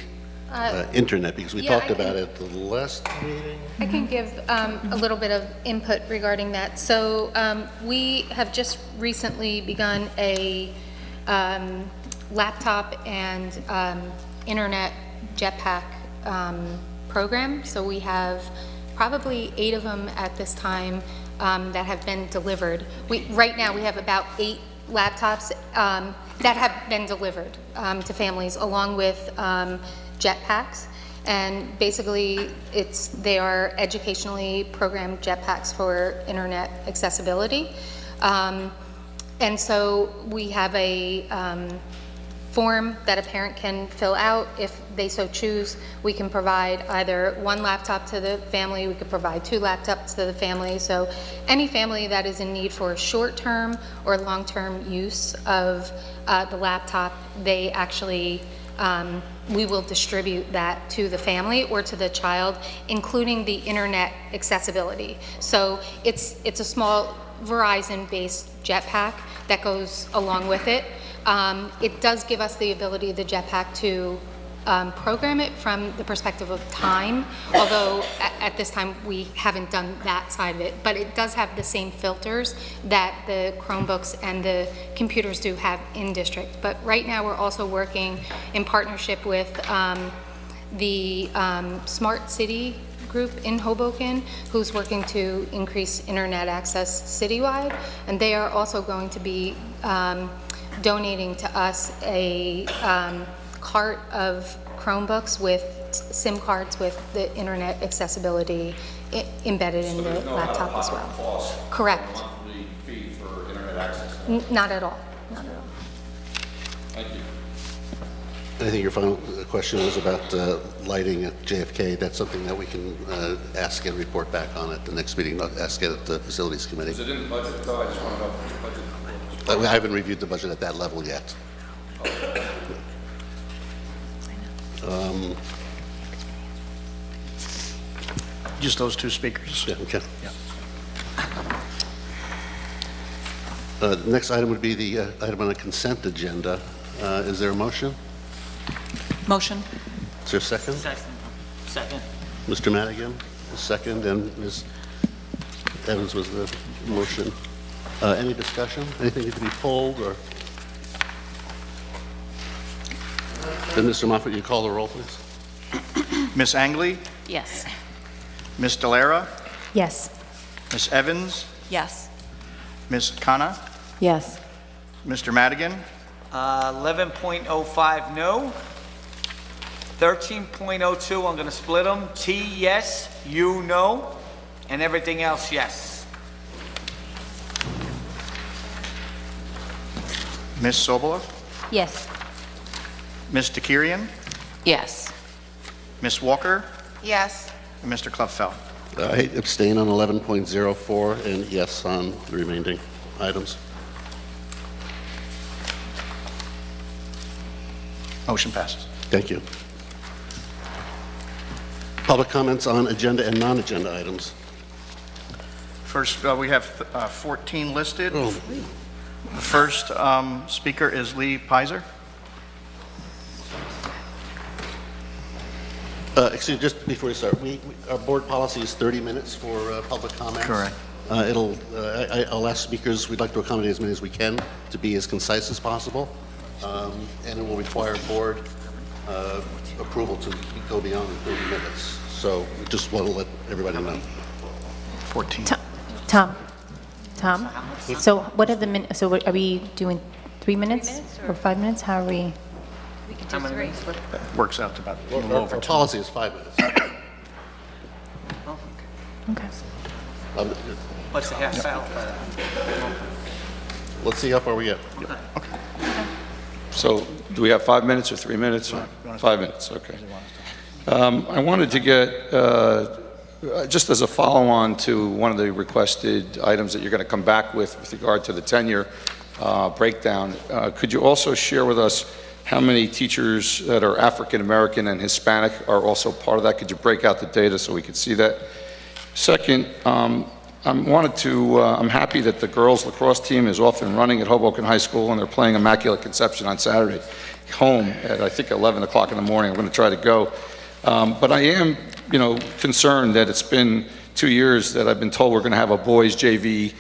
internet, because we talked about it at the last meeting. I can give a little bit of input regarding that. So we have just recently begun a laptop and internet jetpack program. So we have probably 8 of them at this time that have been delivered. Right now we have about 8 laptops that have been delivered to families, along with jetpacks. And basically they are educationally programmed jetpacks for internet accessibility. And so we have a form that a parent can fill out. If they so choose, we can provide either 1 laptop to the family, we could provide 2 laptops to the family. So any family that is in need for short-term or long-term use of the laptop, they actually, we will distribute that to the family or to the child, including the internet accessibility. So it's a small Verizon-based jetpack that goes along with it. It does give us the ability, the jetpack, to program it from the perspective of time, although at this time we haven't done that side of it. But it does have the same filters that the Chromebooks and the computers do have in district. But right now we're also working in partnership with the Smart City group in Hoboken, who's working to increase internet access citywide, and they are also going to be donating to us a cart of Chromebooks with SIM cards with the internet accessibility embedded in the laptop as well. Cost. Correct. A monthly fee for internet access. Not at all. Not at all. Thank you. I think your final question was about lighting at JFK. That's something that we can ask and report back on at the next meeting, ask it at the Facilities Committee. Is it in the budget, though? I just want to know if the budget. I haven't reviewed the budget at that level yet. Just those 2 speakers. Yeah, okay. The next item would be the item on the consent agenda. Is there a motion? Motion. Is there a second? Second. Mr. Madigan, a second, and Ms. Evans was the motion. Any discussion? Anything need to be pulled, or? Then, Mr. Moffett, you call the roll, please. Ms. Angley, Yes. Ms. Delera, Yes. Ms. Evans, Yes. Ms. Khanna, Yes. Mr. Madigan, 11.05 no. 13.02, I'm going to split them. T, yes, U, no, and everything else, yes. Ms. Sobolev, Yes. Ms. Takirian, Yes. Ms. Walker, Yes. and Mr. Kleffeld. I abstain on 11.04 and yes on the remaining items. Motion passes. Thank you. Public comments on agenda and non-agenda items. First, we have 14 listed. Oh. The first speaker is Lee Pizer. Excuse me, just before we start, our board policy is 30 minutes for public comments. Correct. I'll ask speakers, we'd like to accommodate as many as we can to be as concise as possible, and it will require board approval to go beyond the 30 minutes. So we just want to let everybody know. 14. Tom, so what are the minutes, so are we doing 3 minutes or 5 minutes? How are we? We can do three. Works out to about a little over Our 2. policy is 5 minutes. Okay. What's the half hour? Let's see how far we get. So do we have 5 minutes or 3 minutes? 5 minutes, okay. I wanted to get, just as a follow-on to one of the requested items that you're going to come back with regard to the tenure breakdown, could you also share with us how many teachers that are African-American and Hispanic are also part of that? Could you break out the data so we could see that? Second, I'm happy that the girls lacrosse team is off and running at Hoboken High School, and they're playing Immaculate Conception on Saturday, home at, I think, 11 o'clock in the morning. I'm going to try to go. But I am, concerned that it's been 2 years that I've been told we're going to have a boys JV,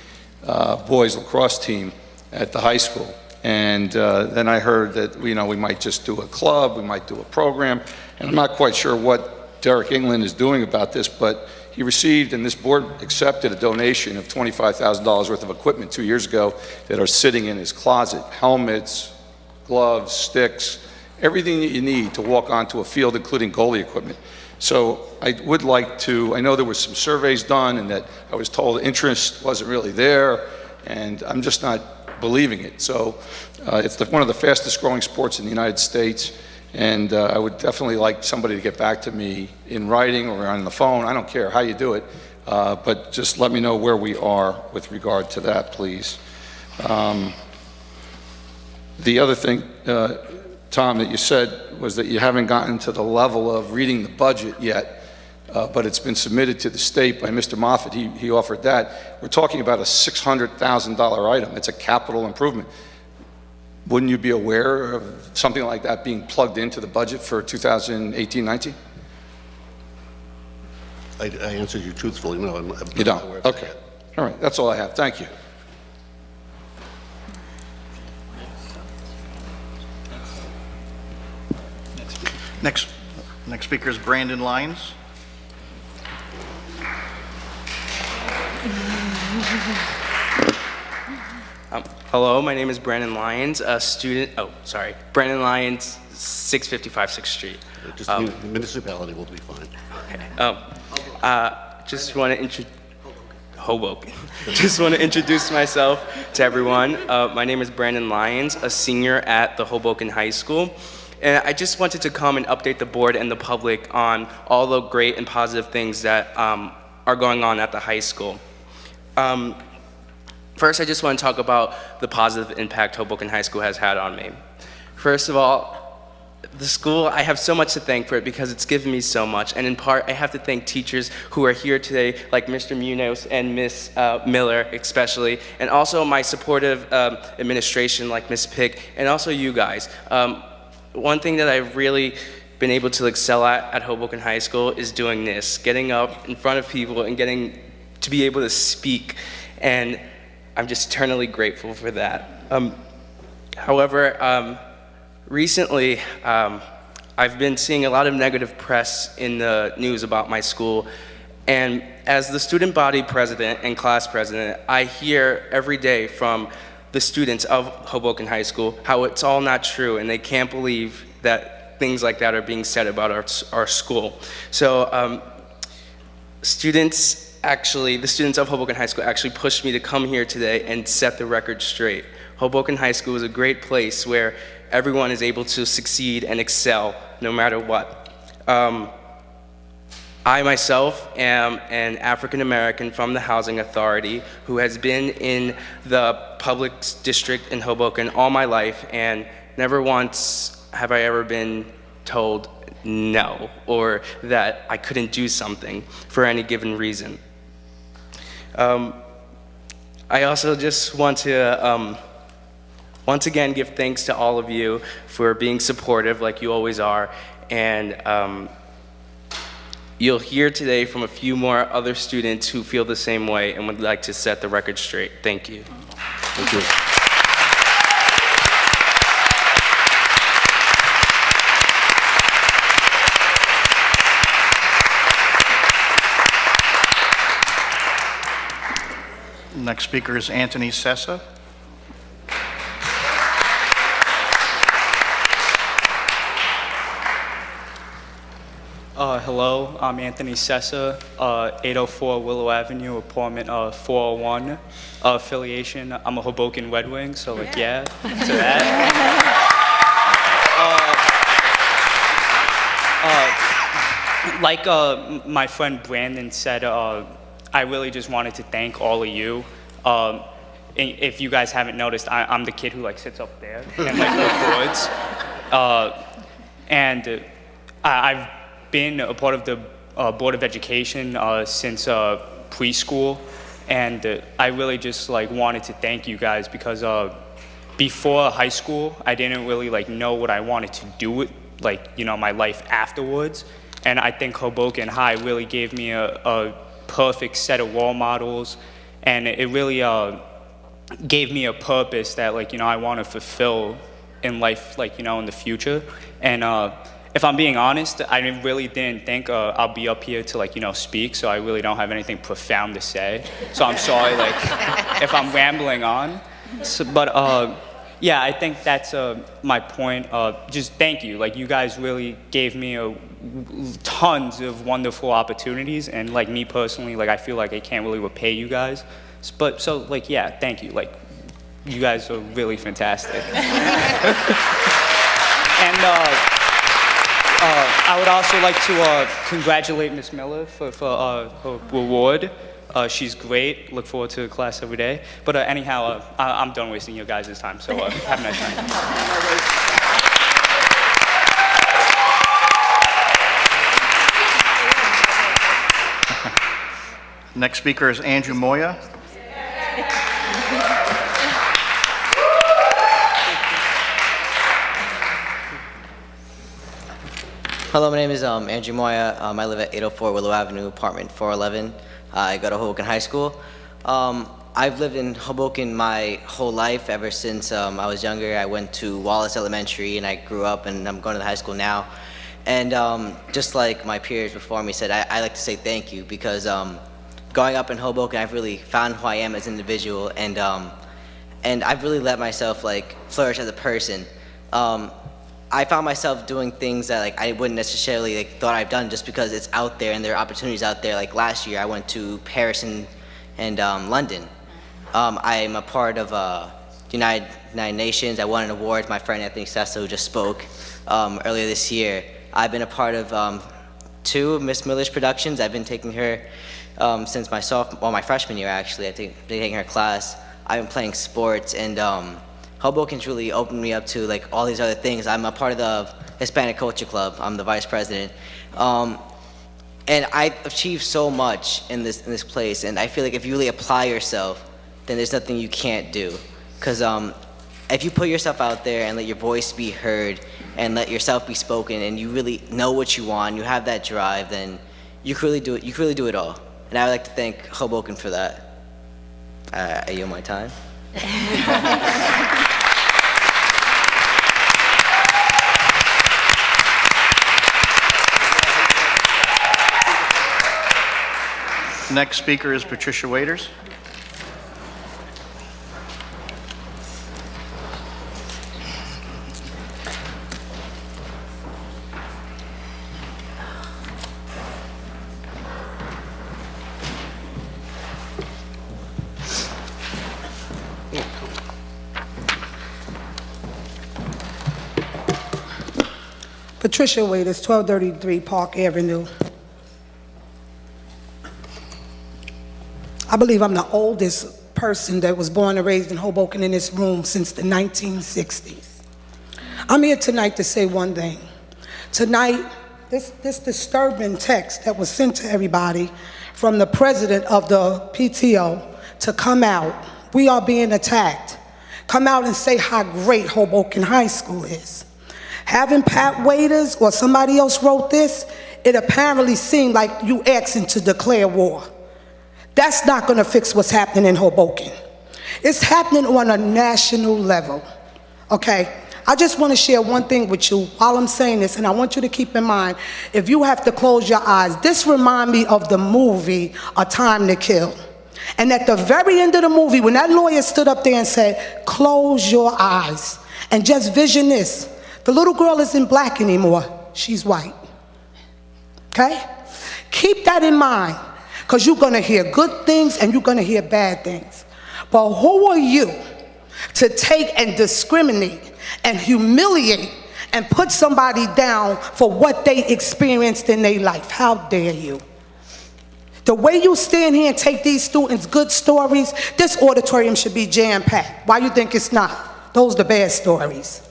boys lacrosse team at the high school. And then I heard that, we might just do a club, we might do a program, and I'm not quite sure what Derek England is doing about this, but he received, and this board accepted, a donation of $25,000 worth of equipment 2 years ago that are sitting in his closet. Helmets, gloves, sticks, everything that you need to walk onto a field, including goalie equipment. So I would like to, I know there were some surveys done and that I was told interest wasn't really there, and I'm just not believing it. So it's one of the fastest growing sports in the United States, and I would definitely like somebody to get back to me in writing or on the phone. I don't care how you do it, but just let me know where we are with regard to that, please. The other thing, Tom, that you said was that you haven't gotten to the level of reading the budget yet, but it's been submitted to the state by Mr. Moffett. He offered that. We're talking about a $600,000 item. It's a capital improvement. Wouldn't you be aware of something like that being plugged into the budget for 2018-19? I answered you truthfully, no. I'm You not don't? aware of Okay. that. All right, that's all I have. Thank you. Next speaker is Brandon Lyons. Hello, my name is Brandon Lyons, a student, Brandon Lyons, 655 6th Street. Just the municipality will be fine. Just want to Hoboken. Just want to introduce myself to everyone. My name is Brandon Lyons, a senior at the Hoboken High School. And I just wanted to come and update the board and the public on all the great and positive things that are going on at the high school. First, I just want to talk about the positive impact Hoboken High School has had on me. First of all, the school, I have so much to thank for it because it's given me so much. And in part, I have to thank teachers who are here today, like Mr. Munoz and Miss Miller especially, and also my supportive administration like Miss Pick, and also you guys. One thing that I've really been able to excel at Hoboken High School is doing this, getting up in front of people and getting to be able to speak, and I'm just eternally grateful for that. However, recently, I've been seeing a lot of negative press in the news about my school, and as the student body president and class president, I hear every day from the students of Hoboken High School how it's all not true, and they can't believe that things like that are being said about our school. So the students of Hoboken High School actually pushed me to come here today and set the record straight. Hoboken High School is a great place where everyone is able to succeed and excel no matter what. I myself am an African American from the Housing Authority who has been in the public district in Hoboken all my life, and never once have I ever been told no or that I couldn't do something for any given reason. I also just want to once again give thanks to all of you for being supportive like you always are, and you'll hear today from a few more other students who feel the same way and would like to set the record straight. Thank you. Thank you. Next speaker is Anthony Sessa. Hello, I'm Anthony Sessa, 804 Willow Avenue, apartment 401. Affiliation, I'm a Hoboken Red Wing, so like yeah, to that. Like my friend Brandon said, I really just wanted to thank all of you. And if you guys haven't noticed, I'm the kid who like sits up there and like records. And I've been a part of the Board of Education since preschool, and I really just like wanted to thank you guys because before high school, I didn't really like know what I wanted to do with like, you know, my life afterwards. And I think Hoboken High really gave me a perfect set of role models, and it really gave me a purpose that like, you know, I want to fulfill in life, like, you know, in the future. And if I'm being honest, I really didn't think I'll be up here to like, you know, speak, so I really don't have anything profound to say. So I'm sorry, like, if I'm rambling on. So, but yeah, I think that's my point. Just thank you. Like, you guys really gave me tons of wonderful opportunities, and like me personally, like I feel like I can't really repay you guys. But so like, yeah, thank you. Like, you guys are really fantastic. And I would also like to congratulate Miss Miller for her reward. She's great. Look forward to class every day. But anyhow, I'm done wasting your guys' time, so have a nice night. Next speaker is Andrew Moya. Hello, my name is Andrew Moya. I live at 804 Willow Avenue, apartment 411. I go to Hoboken High School. I've lived in Hoboken my whole life, ever since I was younger. I went to Wallace Elementary, and I grew up, and I'm going to the high school now. And just like my peers before me said, I like to say thank you, because growing up in Hoboken, I've really found who I am as an individual, and I've really let myself like flourish as a person. I found myself doing things that like I wouldn't necessarily like thought I've done, just because it's out there and there are opportunities out there. Like last year, I went to Paris and London. I'm a part of United Nations. I won an award. My friend Anthony Sessa, who just spoke earlier this year. I've been a part of 2 of Miss Miller's productions. I've been taking her since my freshman year, actually. I've been taking her class. I've been playing sports, and Hoboken's really opened me up to like all these other things. I'm a part of the Hispanic Culture Club. I'm the vice president. And I've achieved so much in this place, and I feel like if you really apply yourself, then there's nothing you can't do. Because if you put yourself out there and let your voice be heard and let yourself be spoken, and you really know what you want, you have that drive, then you can really do it. You can really do it all. And I would like to thank Hoboken for that. I yield my time. Next speaker is Patricia Waiters. Patricia Waiters, 1233 Park Avenue. I believe I'm the oldest person that was born and raised in Hoboken in this room since the 1960s. I'm here tonight to say one thing. Tonight, this disturbing text that was sent to everybody from the president of the PTO to come out, we are being attacked. Come out and say how great Hoboken High School is. Having Pat Waiters or somebody else wrote this, it apparently seemed like you asking to declare war. That's not going to fix what's happening in Hoboken. It's happening on a national level, okay? I just want to share one thing with you while I'm saying this, and I want you to keep in mind, if you have to close your eyes, this reminds me of the movie A Time to Kill. And at the very end of the movie, when that lawyer stood up there and said, close your eyes, and just vision this, the little girl isn't black anymore, she's white, okay? Keep that in mind. Because you're going to hear good things and you're going to hear bad things. But who are you to take and discriminate and humiliate and put somebody down for what they experienced in their life? How dare you? The way you stand here and take these students' good stories, this auditorium should be jam-packed. Why you think it's not? Those are the bad stories.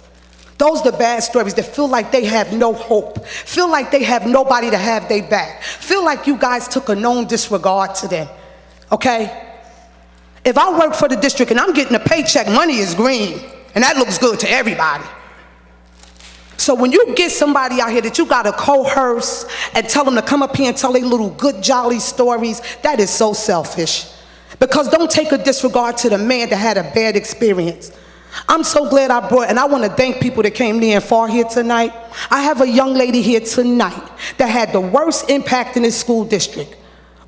Those are the bad stories that feel like they have no hope, feel like they have nobody to have their back, feel like you guys took a known disregard to them, okay? If I work for the district and I'm getting a paycheck, money is green, and that looks good to everybody. So when you get somebody out here that you gotta coerce and tell them to come up here and tell their little good, jolly stories, that is so selfish. Because don't take a disregard to the man that had a bad experience. I'm so glad I brought, and I want to thank people that came near and far here tonight. I have a young lady here tonight that had the worst impact in this school district,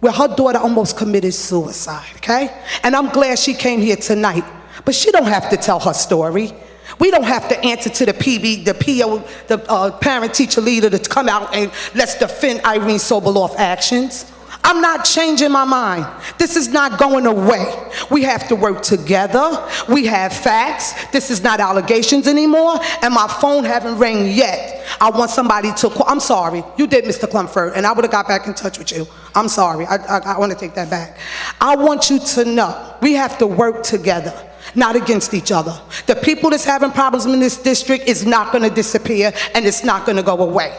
where her daughter almost committed suicide, okay? And I'm glad she came here tonight, but she don't have to tell her story. We don't have to answer to the PB, the PO, the parent-teacher leader to come out and let's defend Irene Sobolof's actions. I'm not changing my mind. This is not going away. We have to work together. We have facts. This is not allegations anymore, and my phone haven't rang yet. I want somebody to call. I'm sorry. You did, Mr. Clumford, and I would have got back in touch with you. I'm sorry. I want to take that back. I want you to know we have to work together, not against each other. The people that's having problems in this district is not going to disappear, and it's not going to go away.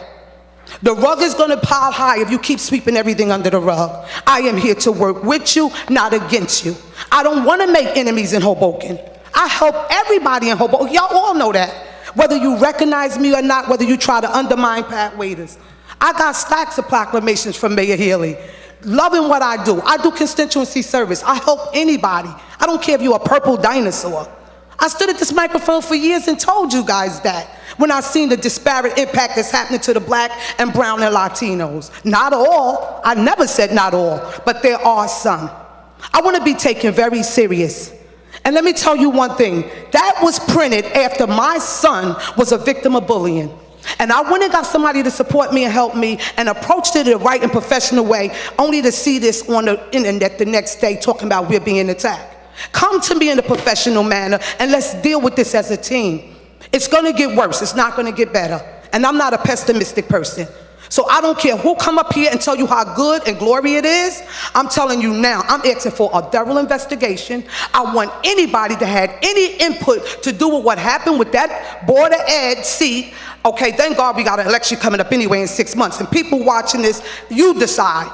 The rug is going to pile high if you keep sweeping everything under the rug. I am here to work with you, not against you. I don't want to make enemies in Hoboken. I help everybody in Hoboken. Y'all all know that. Whether you recognize me or not, whether you try to undermine Pat Waiters. I got stacks of proclamations from Mayor Healy. Loving what I do. I do constituency service. I help anybody. I don't care if you're a purple dinosaur. I stood at this microphone for years and told you guys that when I seen the disparate impact that's happening to the black and brown and Latinos. Not all. I never said not all, but there are some. I want to be taken very serious. And let me tell you one thing. That was printed after my son was a victim of bullying. And I went and got somebody to support me and help me and approached it in the right and professional way, only to see this on the internet the next day talking about we're being attacked. Come to me in a professional manner and let's deal with this as a team. It's going to get worse. It's not going to get better. And I'm not a pessimistic person. So I don't care who come up here and tell you how good and glory it is. I'm telling you now, I'm asking for a thorough investigation. I want anybody that had any input to do with what happened with that Board of Ed seat. Okay, thank God we got an election coming up anyway in 6 months. And people watching this, you decide.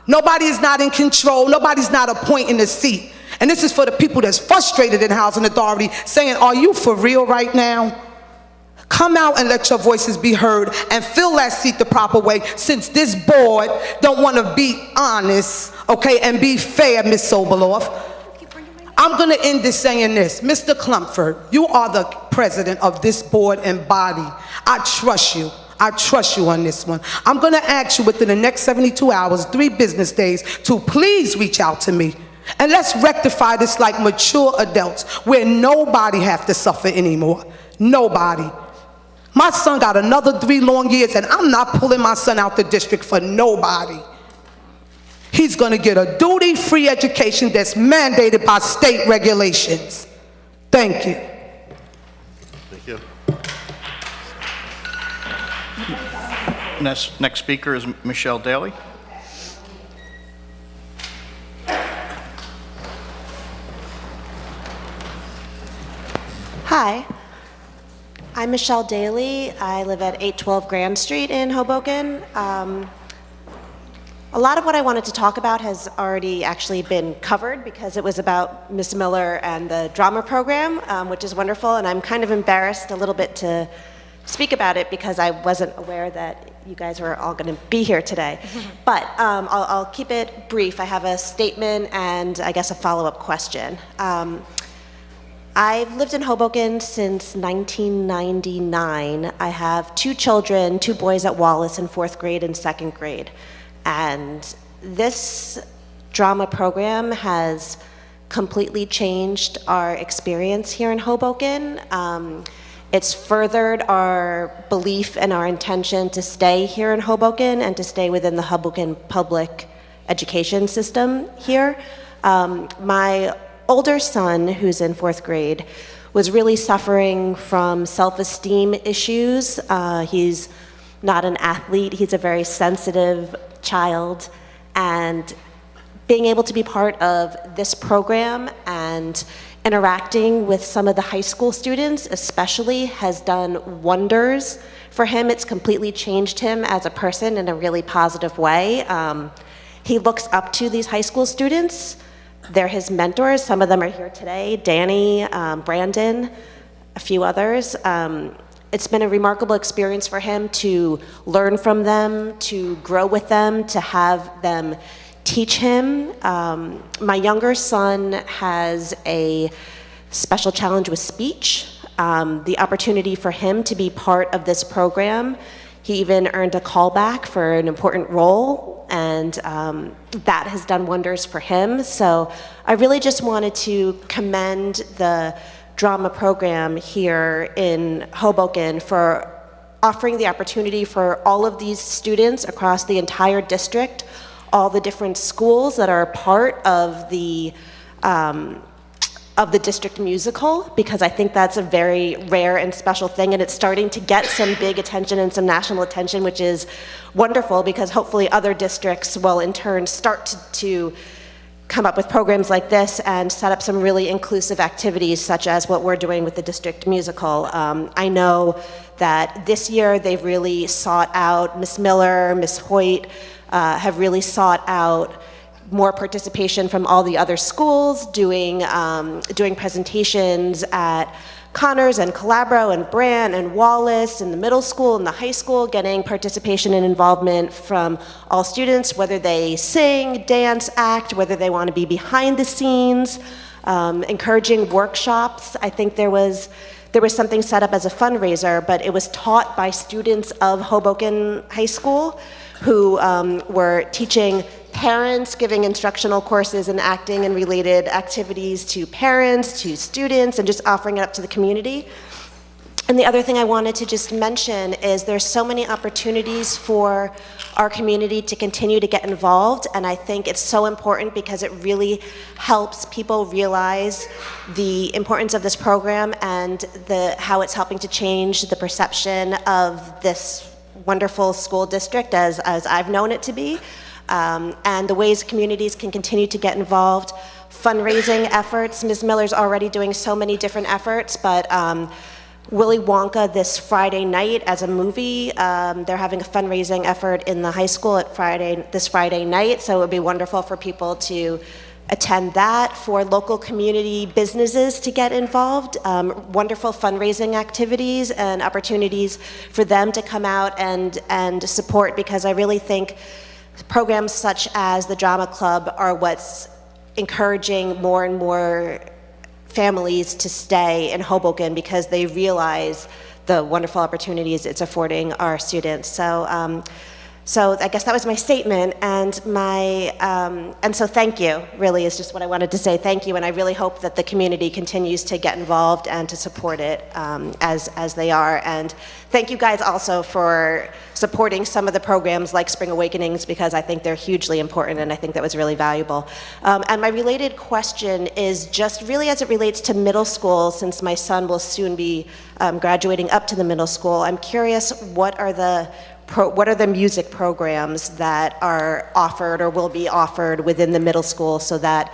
Nobody is not in control. Nobody's not appointing the seat. And this is for the people that's frustrated in Housing Authority, saying, are you for real right now? Come out and let your voices be heard and fill that seat the proper way, since this board don't want to be honest, okay, and be fair, Ms. Sobolov. I'm going to end this saying this. Mr. Clumford, you are the president of this board and body. I trust you. I trust you on this one. I'm going to ask you within the next 72 hours, 3 business days, to please reach out to me. And let's rectify this like mature adults, where nobody have to suffer anymore. Nobody. My son got another 3 long years, and I'm not pulling my son out the district for nobody. He's going to get a duty-free education that's mandated by state regulations. Thank you. Thank you. Next speaker is Michelle Daly. Hi, I'm Michelle Daly. I live at 812 Grand Street in Hoboken. A lot of what I wanted to talk about has already actually been covered because it was about Ms. Miller and the drama program, which is wonderful, and I'm kind of embarrassed a little bit to speak about it because I wasn't aware that you guys were all going to be here today. But I'll keep it brief. I have a statement and I guess a follow-up question. I've lived in Hoboken since 1999. I have 2 children, 2 boys at Wallace in 4th grade and 2nd grade. And this drama program has completely changed our experience here in Hoboken. It's furthered our belief and our intention to stay here in Hoboken and to stay within the Hoboken public education system here. My older son, who's in 4th grade, was really suffering from self-esteem issues. He's not an athlete, he's a very sensitive child, and being able to be part of this program and interacting with some of the high school students especially has done wonders for him. It's completely changed him as a person in a really positive way. He looks up to these high school students. They're his mentors. Some of them are here today, Danny, Brandon, a few others. It's been a remarkable experience for him to learn from them, to grow with them, to have them teach him. My younger son has a special challenge with speech. The opportunity for him to be part of this program, he even earned a callback for an important role, and that has done wonders for him. So I really just wanted to commend the drama program here in Hoboken for offering the opportunity for all of these students across the entire district, all the different schools that are part of the district musical, because I think that's a very rare and special thing, and it's starting to get some big attention and some national attention, which is wonderful, because hopefully other districts will in turn start to come up with programs like this and set up some really inclusive activities, such as what we're doing with the district musical. I know that this year they've really sought out, Ms. Miller, Ms. Hoyt, have really sought out more participation from all the other schools, doing presentations at Connors and Calabro and Brant and Wallace in the middle school and the high school, getting participation and involvement from all students, whether they sing, dance, act, whether they want to be behind the scenes, encouraging workshops. I think there was something set up as a fundraiser, but it was taught by students of Hoboken High School who were teaching parents, giving instructional courses in acting and related activities to parents, to students, and just offering it up to the community. And the other thing I wanted to just mention is there's so many opportunities for our community to continue to get involved, and I think it's so important because it really helps people realize the importance of this program and how it's helping to change the perception of this wonderful school district as I've known it to be, and the ways communities can continue to get involved. Fundraising efforts, Ms. Miller's already doing so many different efforts, but Willy Wonka this Friday night as a movie, they're having a fundraising effort in the high school this Friday night, so it would be wonderful for people to attend that, for local community businesses to get involved, wonderful fundraising activities and opportunities for them to come out and support, because I really think programs such as the Drama Club are what's encouraging more and more families to stay in Hoboken, because they realize the wonderful opportunities it's affording our students. So I guess that was my statement, and so thank you, really, is just what I wanted to say. Thank you, and I really hope that the community continues to get involved and to support it as they are. And thank you guys also for supporting some of the programs like Spring Awakenings, because I think they're hugely important, and I think that was really valuable. And my related question is just really as it relates to middle school, since my son will soon be graduating up to the middle school. I'm curious, what are the music programs that are offered or will be offered within the middle school, so that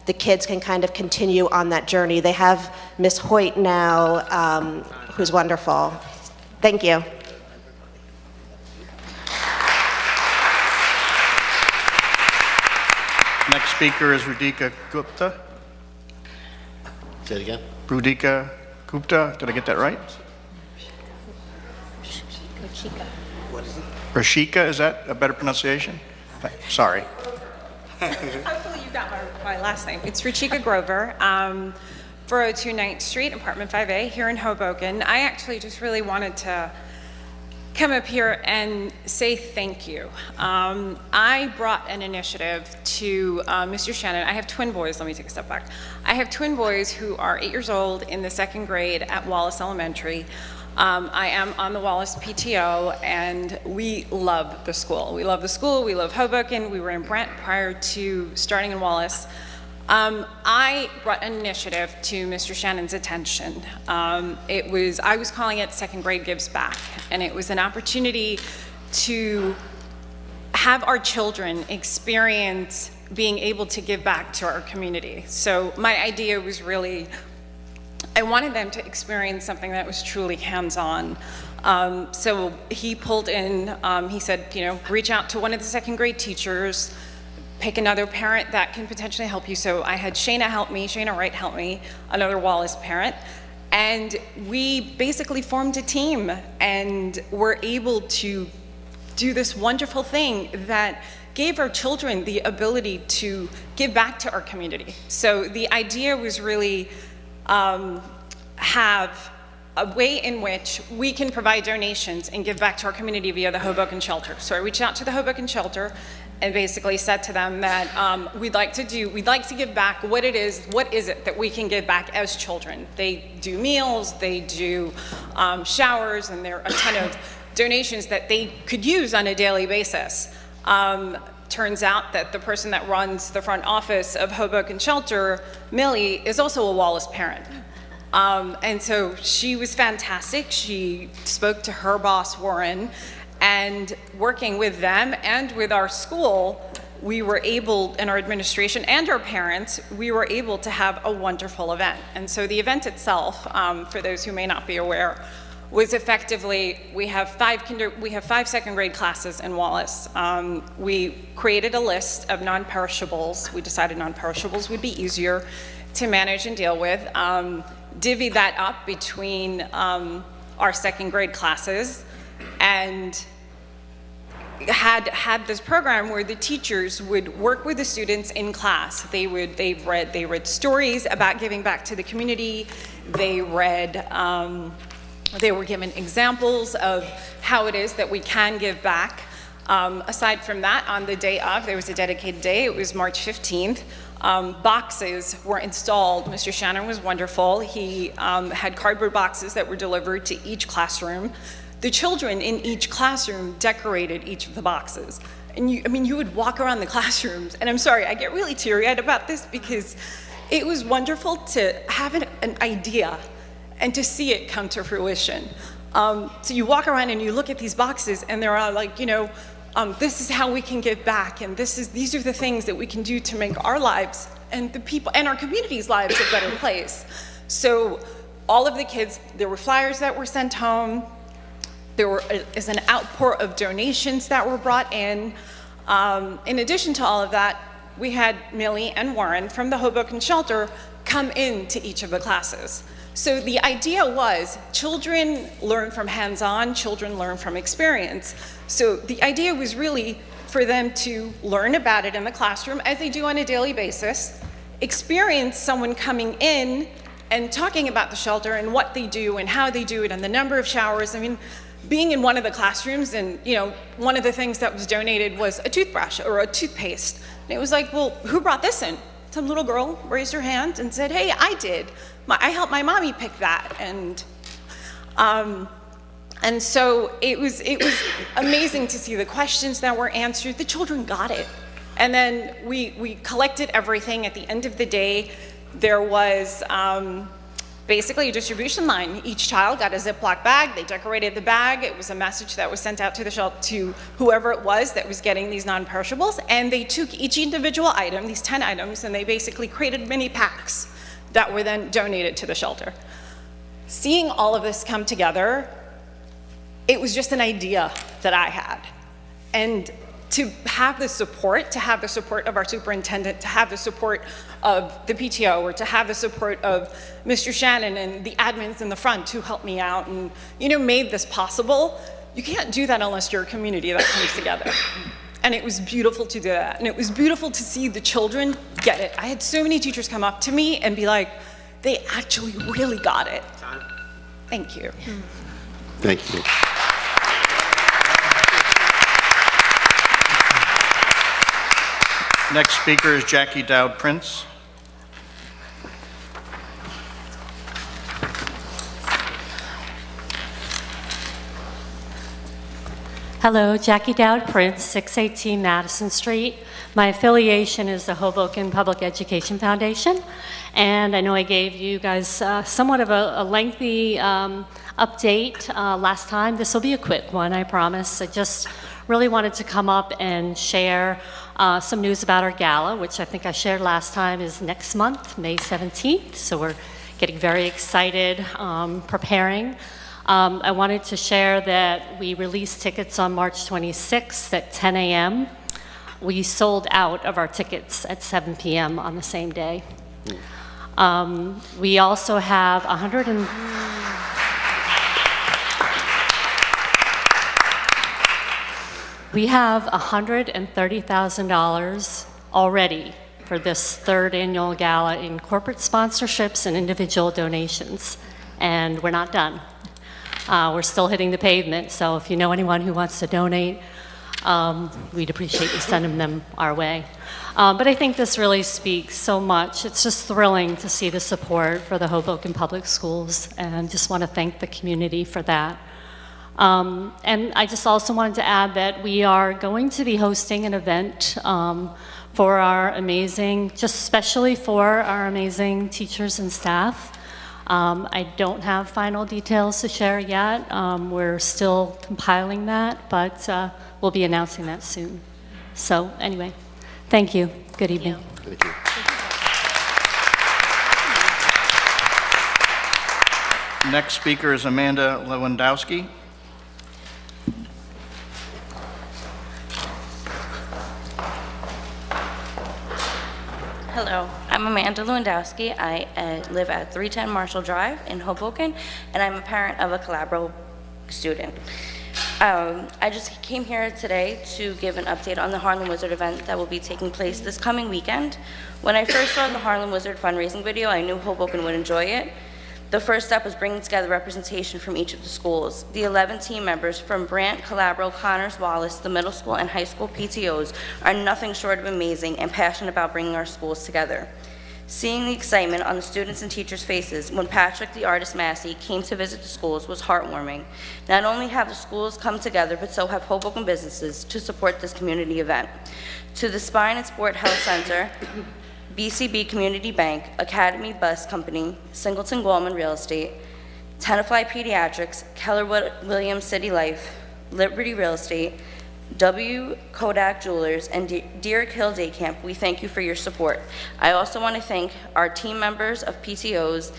the kids can kind of continue on that journey? They have Miss Hoyt now, who's wonderful. Thank you. Next speaker is Rudika Gupta. Say it again. Rudika Gupta, did I get that right? Rashika, is that a better pronunciation? Sorry. Hopefully you got my last name. It's Ruchika Grover, 402 9th Street, apartment 5A, here in Hoboken. I actually just really wanted to come up here and say thank you. I brought an initiative to Mr. Shannon. I have twin boys. Let me take a step back. I have twin boys who are 8 years old in the 2nd grade at Wallace Elementary. I am on the Wallace PTO, and we love the school. We love the school. We love Hoboken. We were in Brent prior to starting in Wallace. I brought an initiative to Mr. Shannon's attention. I was calling it 2nd Grade Gives Back, and it was an opportunity to have our children experience being able to give back to our community. So my idea was really, I wanted them to experience something that was truly hands-on. So he pulled in, he said, reach out to one of the 2nd grade teachers, pick another parent that can potentially help you. So I had Shayna Wright help me, another Wallace parent, and we basically formed a team and were able to do this wonderful thing that gave our children the ability to give back to our community. So the idea was really have a way in which we can provide donations and give back to our community via the Hoboken Shelter. So I reached out to the Hoboken Shelter and basically said to them that we'd like to give back. What is it that we can give back as children? They do meals, they do showers, and there are a ton of donations that they could use on a daily basis. Turns out that the person that runs the front office of Hoboken Shelter, Millie, is also a Wallace parent. And so she was fantastic. She spoke to her boss, Warren, and working with them and with our school, we were able, and our administration and our parents, we were able to have a wonderful event. And so the event itself, for those who may not be aware, was effectively, we have 5 2nd grade classes in Wallace. We created a list of non-perishables. We decided non-perishables would be easier to manage and deal with. Divvy that up between our 2nd grade classes, and had this program where the teachers would work with the students in class. They read stories about giving back to the community. They were given examples of how it is that we can give back. Aside from that, on the day of, there was a dedicated day. It was March 15th. Boxes were installed. Mr. Shannon was wonderful. He had cardboard boxes that were delivered to each classroom. The children in each classroom decorated each of the boxes. And you would walk around the classrooms, and I'm sorry, I get really teary-eyed about this because it was wonderful to have an idea and to see it come to fruition. So you walk around and you look at these boxes, and they're all like, this is how we can give back, and these are the things that we can do to make our lives and the people and our community's lives a better place. So all of the kids, there were flyers that were sent home. There is an outpour of donations that were brought in. In addition to all of that, we had Millie and Warren from the Hoboken shelter come into each of the classes. So the idea was children learn from hands-on, children learn from experience. So the idea was really for them to learn about it in the classroom as they do on a daily basis, experience someone coming in and talking about the shelter and what they do and how they do it and the number of showers. I mean, being in one of the classrooms and, one of the things that was donated was a toothbrush or a toothpaste. And it was like, well, who brought this in? Some little girl raised her hand and said, hey, I did. I helped my mommy pick that. And so it was amazing to see the questions that were answered. The children got it. And then we collected everything. At the end of the day, there was basically a distribution line. Each child got a Ziploc bag. They decorated the bag. It was a message that was sent out to the shelter, to whoever it was that was getting these non-perishables. And they took each individual item, these 10 items, and they basically created mini packs that were then donated to the shelter. Seeing all of this come together, it was just an idea that I had. And to have the support of our superintendent, to have the support of the PTO, or to have the support of Mr. Shannon and the admins in the front who helped me out and, made this possible, you can't do that unless you're a community that comes together. And it was beautiful to do that. And it was beautiful to see the children get it. I had so many teachers come up to me and be like, they actually really got it. Thank you. Thank you. Next speaker is Jackie Dowd Prince. Hello, Jackie Dowd Prince, 618 Madison Street. My affiliation is the Hoboken Public Education Foundation, and I know I gave you guys somewhat of a lengthy update last time. This will be a quick one, I promise. I just really wanted to come up and share some news about our gala, which I think I shared last time is next month, May 17th, so we're getting very excited, preparing. I wanted to share that we released tickets on March 26th at 10 a.m. We sold out of our tickets at 7 p.m. on the same day. We also have we have $130,000 already for this third annual gala in corporate sponsorships and individual donations, and we're not done. We're still hitting the pavement, so if you know anyone who wants to donate, we'd appreciate you sending them our way. But I think this really speaks so much. It's just thrilling to see the support for the Hoboken Public Schools, and just want to thank the community for that. And I just also wanted to add that we are going to be hosting an event for our amazing, just especially for our amazing teachers and staff. I don't have final details to share yet. We're still compiling that, but we'll be announcing that soon. So anyway, thank you. Good evening. Thank you. Next speaker is Amanda Lewandowski. Hello, I'm Amanda Lewandowski. I live at 310 Marshall Drive in Hoboken, and I'm a parent of a Calabro student. I just came here today to give an update on the Harlem Wizard event that will be taking place this coming weekend. When I first saw the Harlem Wizard fundraising video, I knew Hoboken would enjoy it. The first step was bringing together representation from each of the schools. The 11 team members from Brant, Calabro, Connors, Wallace, the middle school and high school PTOs are nothing short of amazing and passionate about bringing our schools together. Seeing the excitement on the students' and teachers' faces when Patrick the Artist Massey came to visit the schools was heartwarming. Not only have the schools come together, but so have Hoboken businesses to support this community event. To the Spine and Sport Health Center, BCB Community Bank, Academy Bus Company, Singleton Gorman Real Estate, Tenafly Pediatrics, Keller Williams City Life, Liberty Real Estate, W. Kodak Jewelers, and Deer Hill Day Camp, we thank you for your support. I also want to thank our team members of PTOs,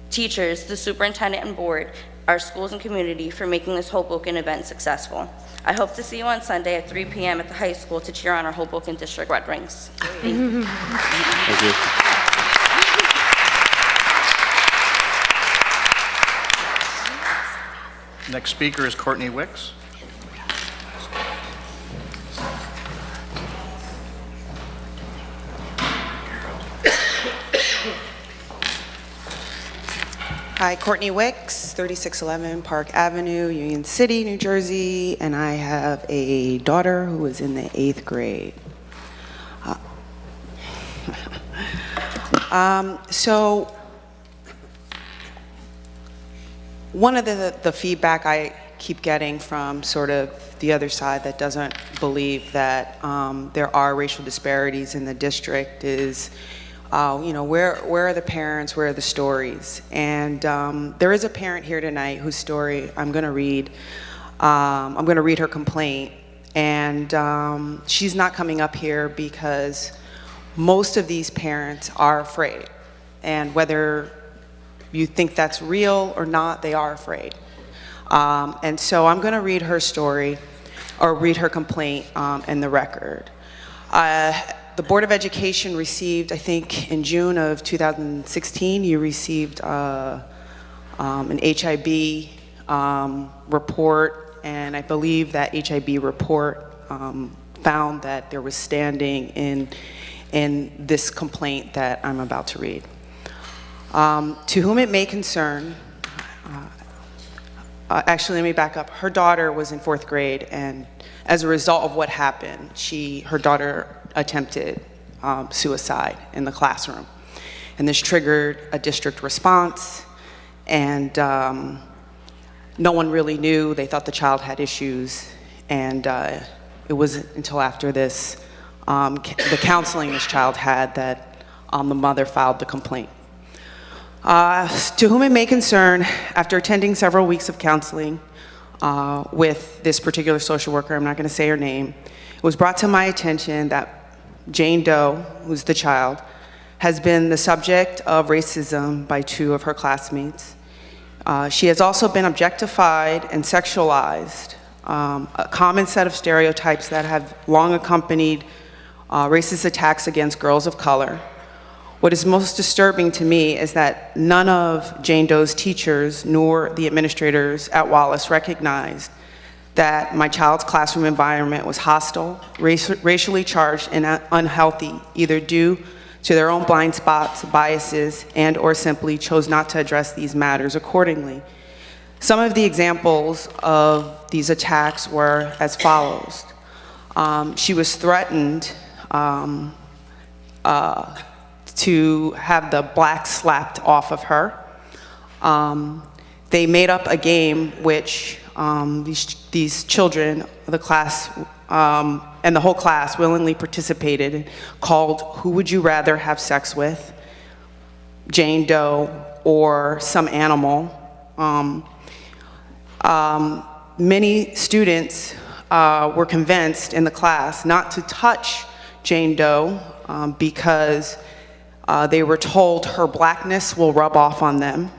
teachers, the superintendent and board, our schools and community for making this Hoboken event successful. I hope to see you on Sunday at 3 p.m. at the high school to cheer on our Hoboken District Red Wings. Thank you. Thank you. Next speaker is Courtney Wicks. Hi, Courtney Wicks, 3611 Park Avenue, Union City, New Jersey, and I have a daughter who is in the 8th grade. So one of the feedback I keep getting from sort of the other side that doesn't believe that there are racial disparities in the district is, you know, where are the parents, where are the stories? And there is a parent here tonight whose story I'm going to read. I'm going to read her complaint, and she's not coming up here because most of these parents are afraid, and whether you think that's real or not, they are afraid. And so I'm going to read her story, or read her complaint in the record. The Board of Education received, I think in June of 2016, you received an HIB report, and I believe that HIB report found that there was standing in this complaint that I'm about to read. To whom it may concern, actually let me back up. Her daughter was in 4th grade, and as a result of what happened, her daughter attempted suicide in the classroom. And this triggered a district response, and no one really knew. They thought the child had issues, and it wasn't until after this, the counseling this child had, that the mother filed the complaint. To whom it may concern, after attending several weeks of counseling with this particular social worker, I'm not going to say her name, it was brought to my attention that Jane Doe, who's the child, has been the subject of racism by 2 of her classmates. She has also been objectified and sexualized, a common set of stereotypes that have long accompanied racist attacks against girls of color. What is most disturbing to me is that none of Jane Doe's teachers nor the administrators at Wallace recognized that my child's classroom environment was hostile, racially charged, and unhealthy, either due to their own blind spots, biases, and/or simply chose not to address these matters accordingly. Some of the examples of these attacks were as follows. She was threatened to have the black slapped off of her. They made up a game which these children, the class, and the whole class willingly participated in, called Who Would You Rather Have Sex With? Jane Doe or some animal. Many students were convinced in the class not to touch Jane Doe because they were told her blackness will rub off on them.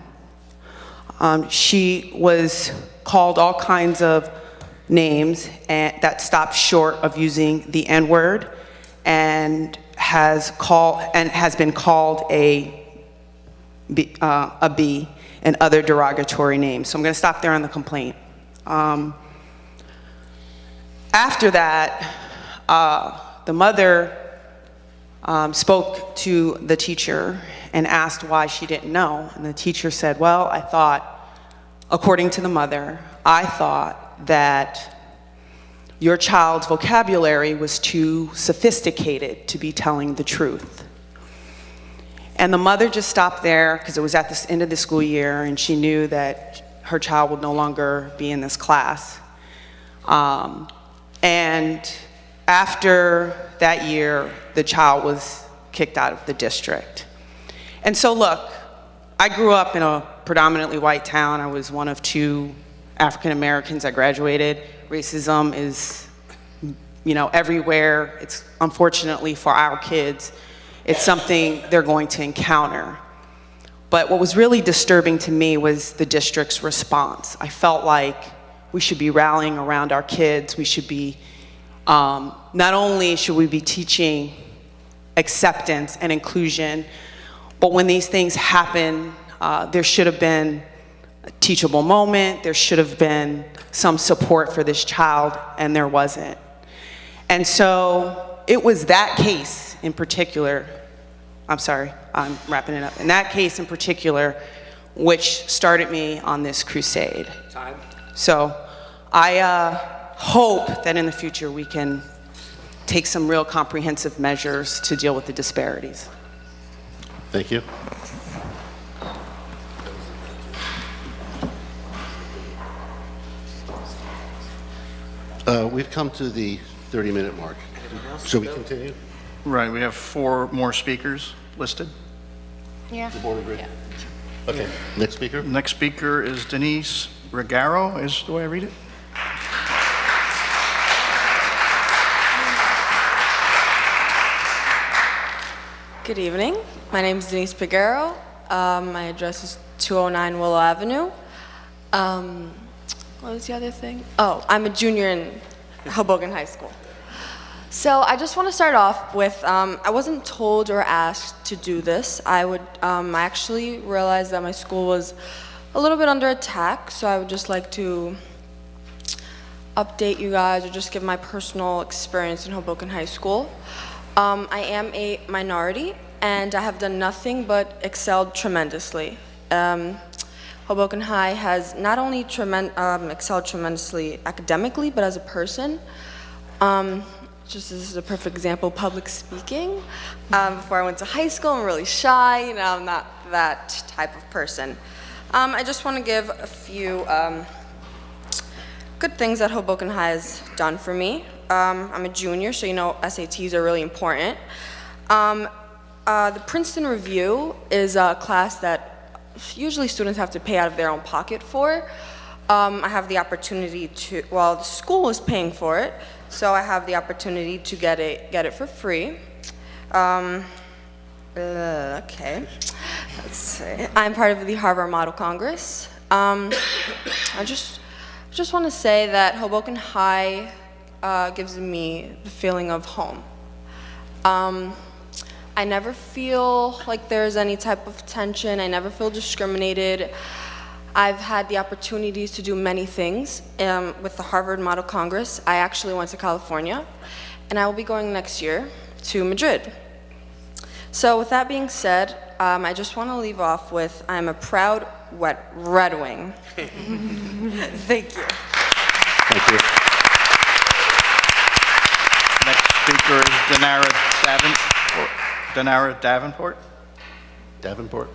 She was called all kinds of names that stopped short of using the N-word, and has been called a B and other derogatory names. So I'm going to stop there on the complaint. After that, the mother spoke to the teacher and asked why she didn't know. And the teacher said, well, I thought, according to the mother, I thought that your child's vocabulary was too sophisticated to be telling the truth. And the mother just stopped there because it was at the end of the school year, and she knew that her child would no longer be in this class. And after that year, the child was kicked out of the district. And so look, I grew up in a predominantly white town. I was one of 2 African Americans that graduated. Racism is, everywhere. It's unfortunately for our kids, it's something they're going to encounter. But what was really disturbing to me was the district's response. I felt like we should be rallying around our kids. We should be, not only should we be teaching acceptance and inclusion, but when these things happen, there should have been a teachable moment. There should have been some support for this child, and there wasn't. And so it was that case in particular, I'm sorry, I'm wrapping it up. In that case in particular, which started me on this crusade. Time. So I hope that in the future we can take some real comprehensive measures to deal with the disparities. Thank you. We've come to the 30-minute mark. Shall we continue? Right, we have 4 more speakers listed. Yeah. The board agreed? Okay, next speaker? Next speaker is Denise Regaro, is the way I read it? Good evening. My name is Denise Piguero. My address is 209 Willow Avenue. What was the other thing? Oh, I'm a junior in Hoboken High School. So I just want to start off with, I wasn't told or asked to do this. I actually realized that my school was a little bit under attack, so I would just like to update you guys or just give my personal experience in Hoboken High School. I am a minority, and I have done nothing but excelled tremendously. Hoboken High has not only excelled tremendously academically, but as a person. Just this is a perfect example, public speaking. Before I went to high school, I'm really shy, I'm not that type of person. I just want to give a few good things that Hoboken High has done for me. I'm a junior, so SATs are really important. The Princeton Review is a class that usually students have to pay out of their own pocket for. I have the opportunity to, the school is paying for it, so I have the opportunity to get it for free. Okay, let's see. I'm part of the Harvard Model Congress. I just want to say that Hoboken High gives me the feeling of home. I never feel like there's any type of tension. I never feel discriminated. I've had the opportunities to do many things with the Harvard Model Congress. I actually went to California, and I will be going next year to Madrid. So with that being said, I just want to leave off with, I'm a proud Red Wing. Thank you. Thank you. Next speaker is Denara Davenport. Davenport.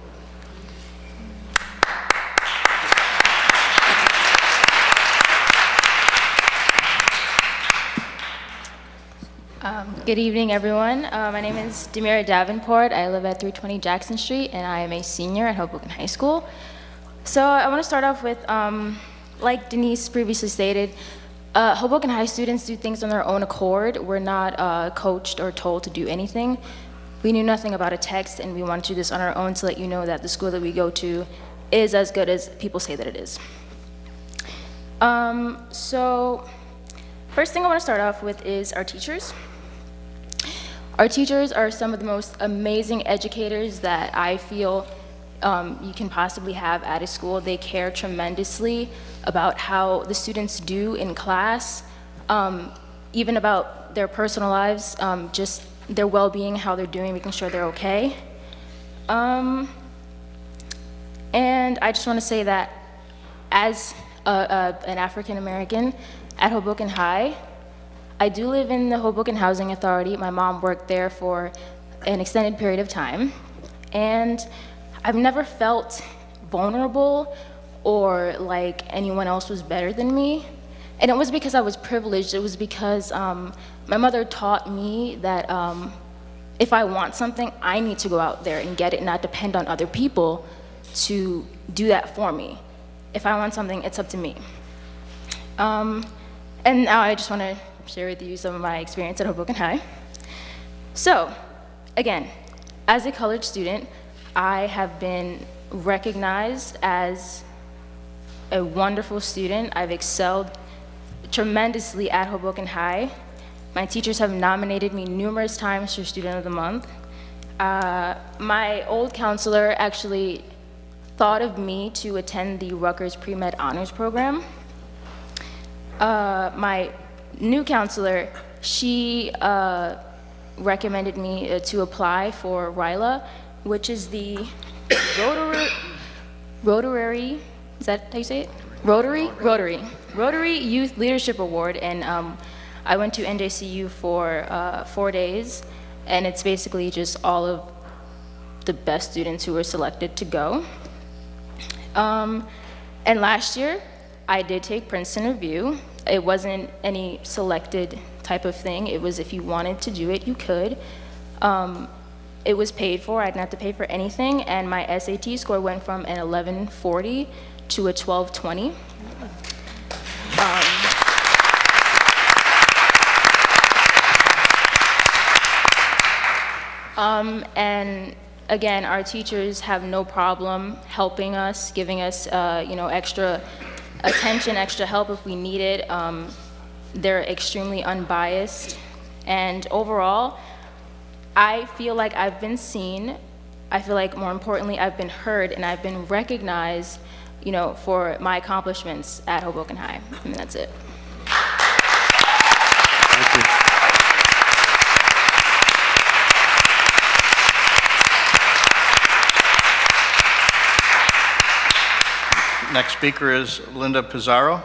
Good evening, everyone. My name is Demira Davenport. I live at 320 Jackson Street, and I am a senior at Hoboken High School. So I want to start off with, like Denise previously stated, Hoboken High students do things on their own accord. We're not coached or told to do anything. We knew nothing about a text, and we want to do this on our own to let you know that the school that we go to is as good as people say that it is. So first thing I want to start off with is our teachers. Our teachers are some of the most amazing educators that I feel you can possibly have at a school. They care tremendously about how the students do in class, even about their personal lives, just their well-being, how they're doing, making sure they're okay. And I just want to say that as an African American at Hoboken High, I do live in the Hoboken Housing Authority. My mom worked there for an extended period of time, and I've never felt vulnerable or like anyone else was better than me. And it was because I was privileged. It was because my mother taught me that if I want something, I need to go out there and get it, not depend on other people to do that for me. If I want something, it's up to me. And now I just want to share with you some of my experience at Hoboken High. So, again, as a college student, I have been recognized as a wonderful student. I've excelled tremendously at Hoboken High. My teachers have nominated me numerous times for Student of the Month. My old counselor actually thought of me to attend the Rutgers Pre-Med Honors Program. My new counselor, she recommended me to apply for RILA, which is the Rotary, is that how you say it? Rotary Youth Leadership Award, and I went to NJCU for 4 days, and it's basically just all of the best students who were selected to go. And last year, I did take Princeton Review. It wasn't any selected type of thing. It was if you wanted to do it, you could. It was paid for. I didn't have to pay for anything, and my SAT score went from an 1140 to a 1220. And again, our teachers have no problem helping us, giving us, extra attention, extra help if we need it. They're extremely unbiased. And overall, I feel like I've been seen. I feel like, more importantly, I've been heard and I've been recognized, for my accomplishments at Hoboken High. And that's it. Next speaker is Linda Pizarro.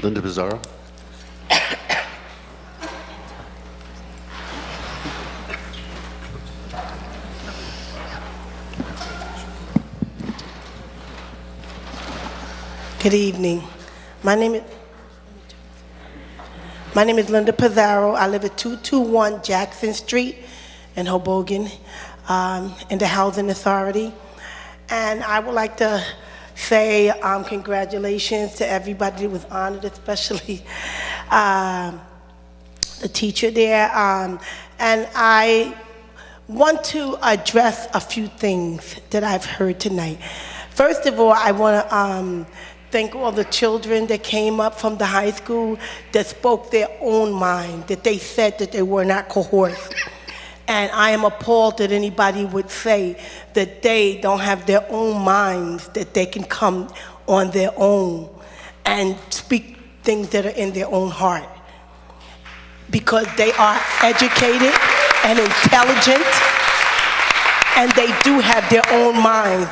Linda Pizarro. Good evening. My name is Linda Pizarro. I live at 221 Jackson Street in Hoboken, in the Housing Authority. And I would like to say congratulations to everybody that was honored, especially the teacher there. And I want to address a few things that I've heard tonight. First of all, I want to thank all the children that came up from the high school that spoke their own mind, that they said that they were not coerced. And I am appalled that anybody would say that they don't have their own minds, that they can come on their own and speak things that are in their own heart. Because they are educated and intelligent, and they do have their own minds,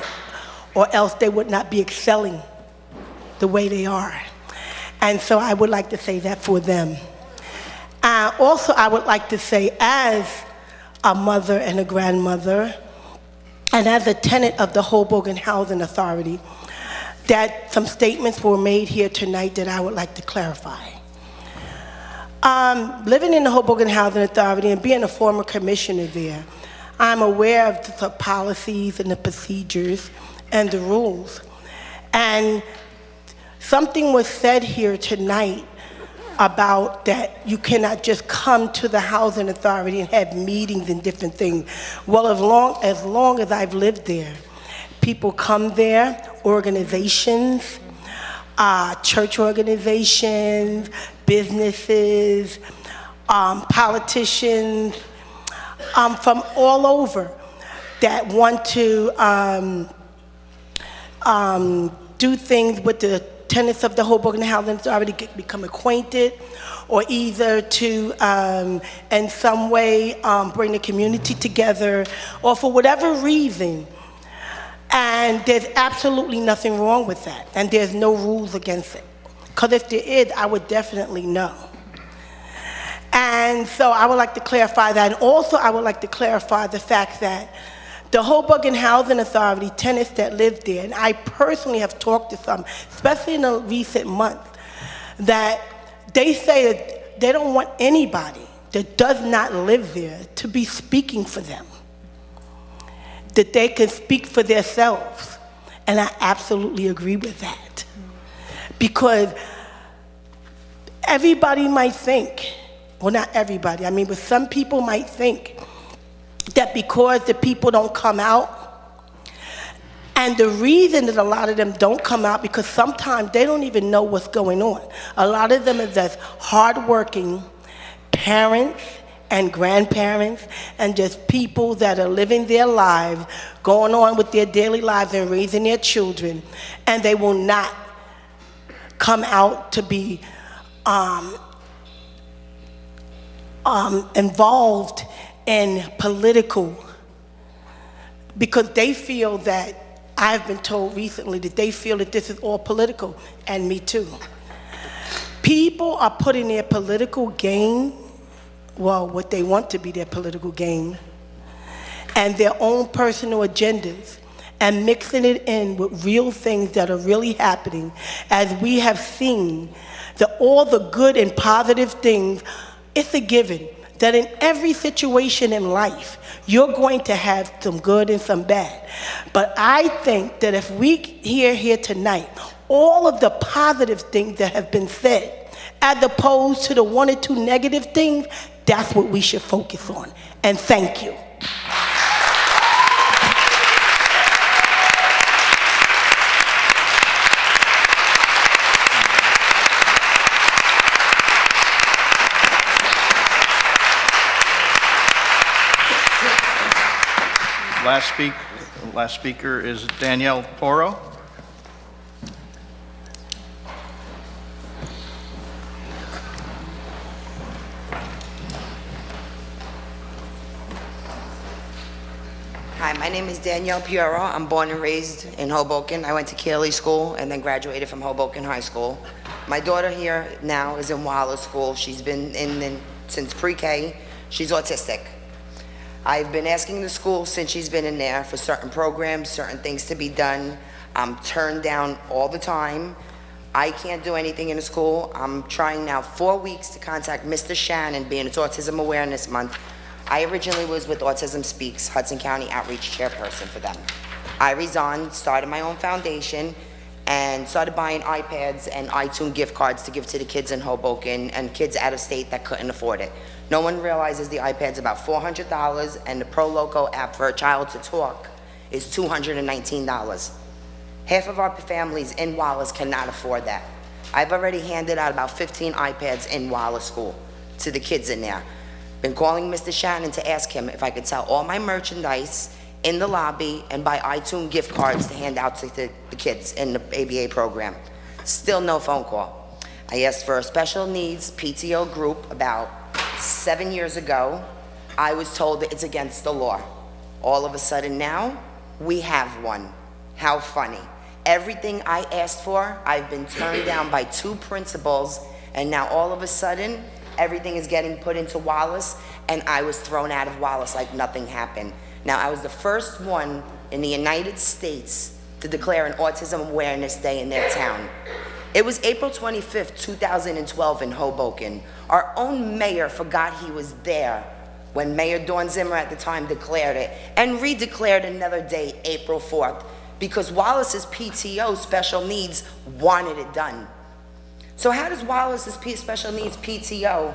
or else they would not be excelling the way they are. And so I would like to say that for them. Also, I would like to say, as a mother and a grandmother, and as a tenant of the Hoboken Housing Authority, that some statements were made here tonight that I would like to clarify. Living in the Hoboken Housing Authority and being a former commissioner there, I'm aware of the policies and the procedures and the rules. And something was said here tonight about that you cannot just come to the Housing Authority and have meetings and different things. Well, as long as I've lived there, people come there, organizations, church organizations, businesses, politicians, from all over that want to do things with the tenants of the Hoboken Housing Authority, become acquainted, or either to, in some way, bring the community together, or for whatever reason. And there's absolutely nothing wrong with that, and there's no rules against it. Because if there is, I would definitely know. And so I would like to clarify that. And also, I would like to clarify the fact that the Hoboken Housing Authority tenants that live there, and I personally have talked to some, especially in the recent months, that they say that they don't want anybody that does not live there to be speaking for them. that they can speak for themselves. And I absolutely agree with that. Because everybody might think, well, not everybody, I mean, but some people might think that because the people don't come out, and the reason that a lot of them don't come out, because sometimes they don't even know what's going on. A lot of them are just hardworking parents and grandparents and just people that are living their lives, going on with their daily lives and raising their children, and they will not come out to be involved in political, because they feel that, I've been told recently that they feel that this is all political, and me too. People are putting their political gain, well, what they want to be their political gain, and their own personal agendas, and mixing it in with real things that are really happening, as we have seen that all the good and positive things, it's a given that in every situation in life, you're going to have some good and some bad. But I think that if we hear here tonight all of the positive things that have been said, as opposed to the one or two negative things, that's what we should focus on. And thank you. Last speaker is Danielle Poro. Hi, my name is Danielle Piero. I'm born and raised in Hoboken. I went to Cayley School and then graduated from Hoboken High School. My daughter here now is in Wallace School. She's been in since pre-K. She's autistic. I've been asking the school since she's been in there for certain programs, certain things to be done. I'm turned down all the time. I can't do anything in the school. I'm trying now 4 weeks to contact Mr. Shannon, being it's Autism Awareness Month. I originally was with Autism Speaks, Hudson County Outreach Chairperson for them. I resigned, started my own foundation, and started buying iPads and iTunes gift cards to give to the kids in Hoboken and kids out of state that couldn't afford it. No one realizes the iPad's about $400, and the Pro Loco app for a child to talk is $219. Half of our families in Wallace cannot afford that. I've already handed out about 15 iPads in Wallace School to the kids in there. Been calling Mr. Shannon to ask him if I could sell all my merchandise in the lobby and buy iTunes gift cards to hand out to the kids in the ABA program. Still no phone call. I asked for a special needs PTO group about 7 years ago. I was told that it's against the law. All of a sudden now, we have one. How funny. Everything I asked for, I've been turned down by 2 principals, and now all of a sudden, everything is getting put into Wallace, and I was thrown out of Wallace like nothing happened. Now, I was the first one in the United States to declare an Autism Awareness Day in their town. It was April 25th, 2012 in Hoboken. Our own mayor forgot he was there when Mayor Dawn Zimmer at the time declared it, and redeclared another day, April 4th, because Wallace's PTO special needs wanted it done. So how does Wallace's special needs PTO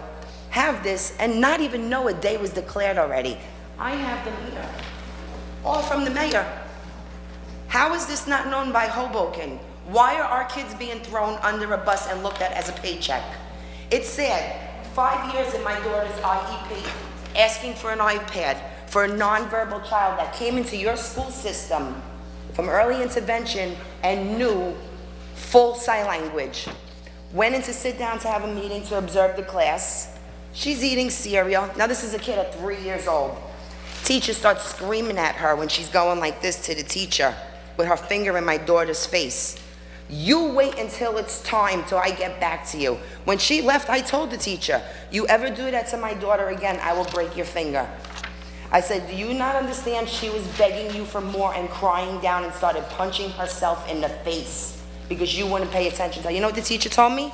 have this and not even know a day was declared already? I have them here, all from the mayor. How is this not known by Hoboken? Why are our kids being thrown under a bus and looked at as a paycheck? It's sad. 5 years in my daughter's IEP, asking for an iPad for a nonverbal child that came into your school system from early intervention and knew full sign language. Went in to sit down to have a meeting to observe the class. She's eating cereal. Now this is a kid at 3 years old. Teacher starts screaming at her when she's going like this to the teacher with her finger in my daughter's face. You wait until it's time till I get back to you. When she left, I told the teacher, you ever do that to my daughter again, I will break your finger. I said, do you not understand she was begging you for more and crying down and started punching herself in the face because you wouldn't pay attention to her? You know what the teacher told me?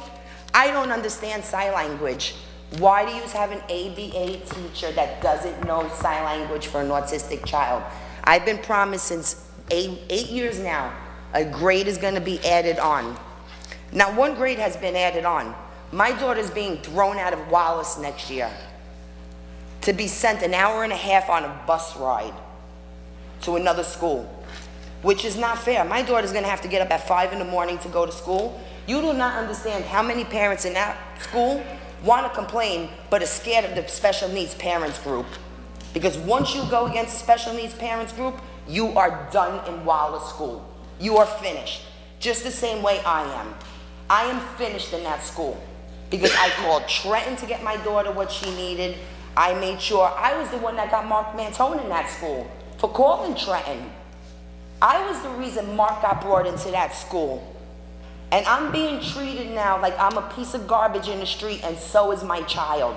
I don't understand sign language. Why do you have an ABA teacher that doesn't know sign language for an autistic child? I've been promised since 8 years now, a grade is going to be added on. Now, 1 grade has been added on. My daughter's being thrown out of Wallace next year to be sent an hour and a half on a bus ride to another school, which is not fair. My daughter's going to have to get up at 5 in the morning to go to school. You do not understand how many parents in that school want to complain but are scared of the special needs parents group. Because once you go against the special needs parents group, you are done in Wallace School. You are finished, just the same way I am. I am finished in that school because I called Trenton to get my daughter what she needed. I made sure I was the one that got Mark Mantone in that school for calling Trenton. I was the reason Mark got brought into that school. And I'm being treated now like I'm a piece of garbage in the street, and so is my child.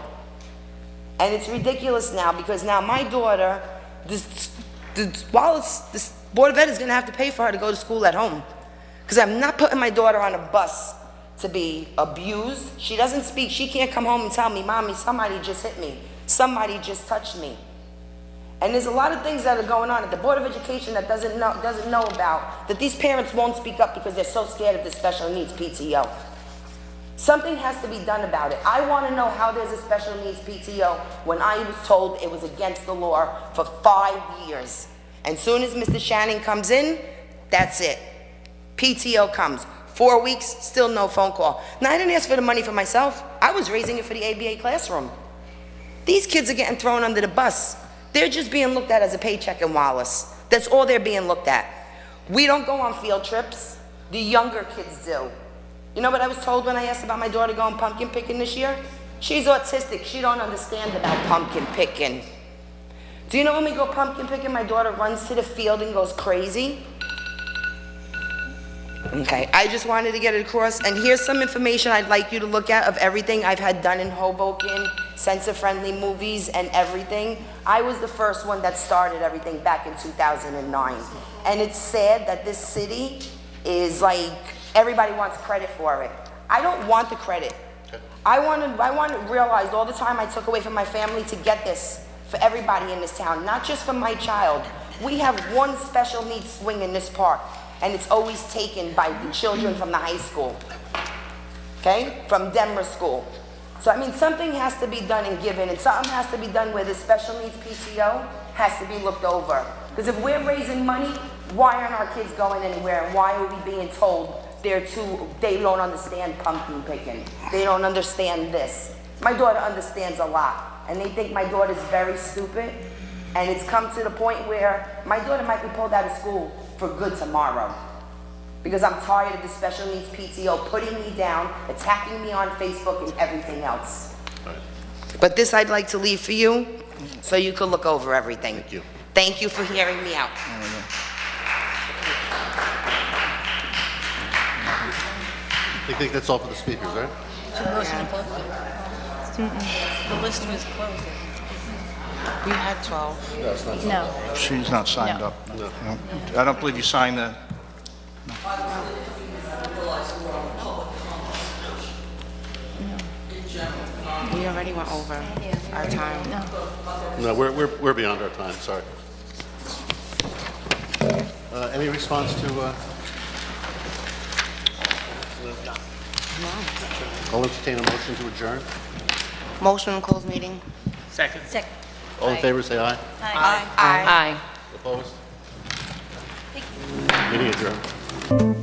And it's ridiculous now because now my daughter, this Board of Ed is going to have to pay for her to go to school at home. Because I'm not putting my daughter on a bus to be abused. She doesn't speak. She can't come home and tell me, Mommy, somebody just hit me. Somebody just touched me. And there's a lot of things that are going on at the Board of Education that doesn't know about, that these parents won't speak up because they're so scared of the special needs PTO. Something has to be done about it. I want to know how there's a special needs PTO when I was told it was against the law for 5 years. And soon as Mr. Shannon comes in, that's it. PTO comes. 4 weeks, still no phone call. Now, I didn't ask for the money for myself. I was raising it for the ABA classroom. These kids are getting thrown under the bus. They're just being looked at as a paycheck in Wallace. That's all they're being looked at. We don't go on field trips. The younger kids do. You know what I was told when I asked about my daughter going pumpkin picking this year? She's autistic. She don't understand about pumpkin picking. Do you know when we go pumpkin picking, my daughter runs to the field and goes crazy? Okay, I just wanted to get it across, and here's some information I'd like you to look at of everything I've had done in Hoboken, Sense-of-Friendly movies and everything. I was the first one that started everything back in 2009. And it's sad that this city is like, everybody wants credit for it. I don't want the credit. I want to realize all the time I took away from my family to get this for everybody in this town, not just for my child. We have one special needs swing in this park, and it's always taken by the children from the high school, okay? From Denver School. So, I mean, something has to be done and given, and something has to be done where the special needs PTO has to be looked over. Because if we're raising money, why aren't our kids going anywhere, and why are we being told they don't understand pumpkin picking? They don't understand this. My daughter understands a lot, and they think my daughter's very stupid, and it's come to the point where my daughter might be pulled out of school for good tomorrow. Because I'm tired of the special needs PTO putting me down, attacking me on Facebook and everything else. But this I'd like to leave for you, so you can look over everything. Thank you. Thank you for hearing me out. I think that's all for the speakers, right? The list was closed. We had 12. No, it's not. No. She's not signed No. up. No. I don't believe you signed the... We already went over our time. No, we're beyond our time, sorry. Any response to, I'll entertain a motion to adjourn. Motion to close meeting. Second. All in favor, say aye. Aye. Opposed? Meeting adjourned.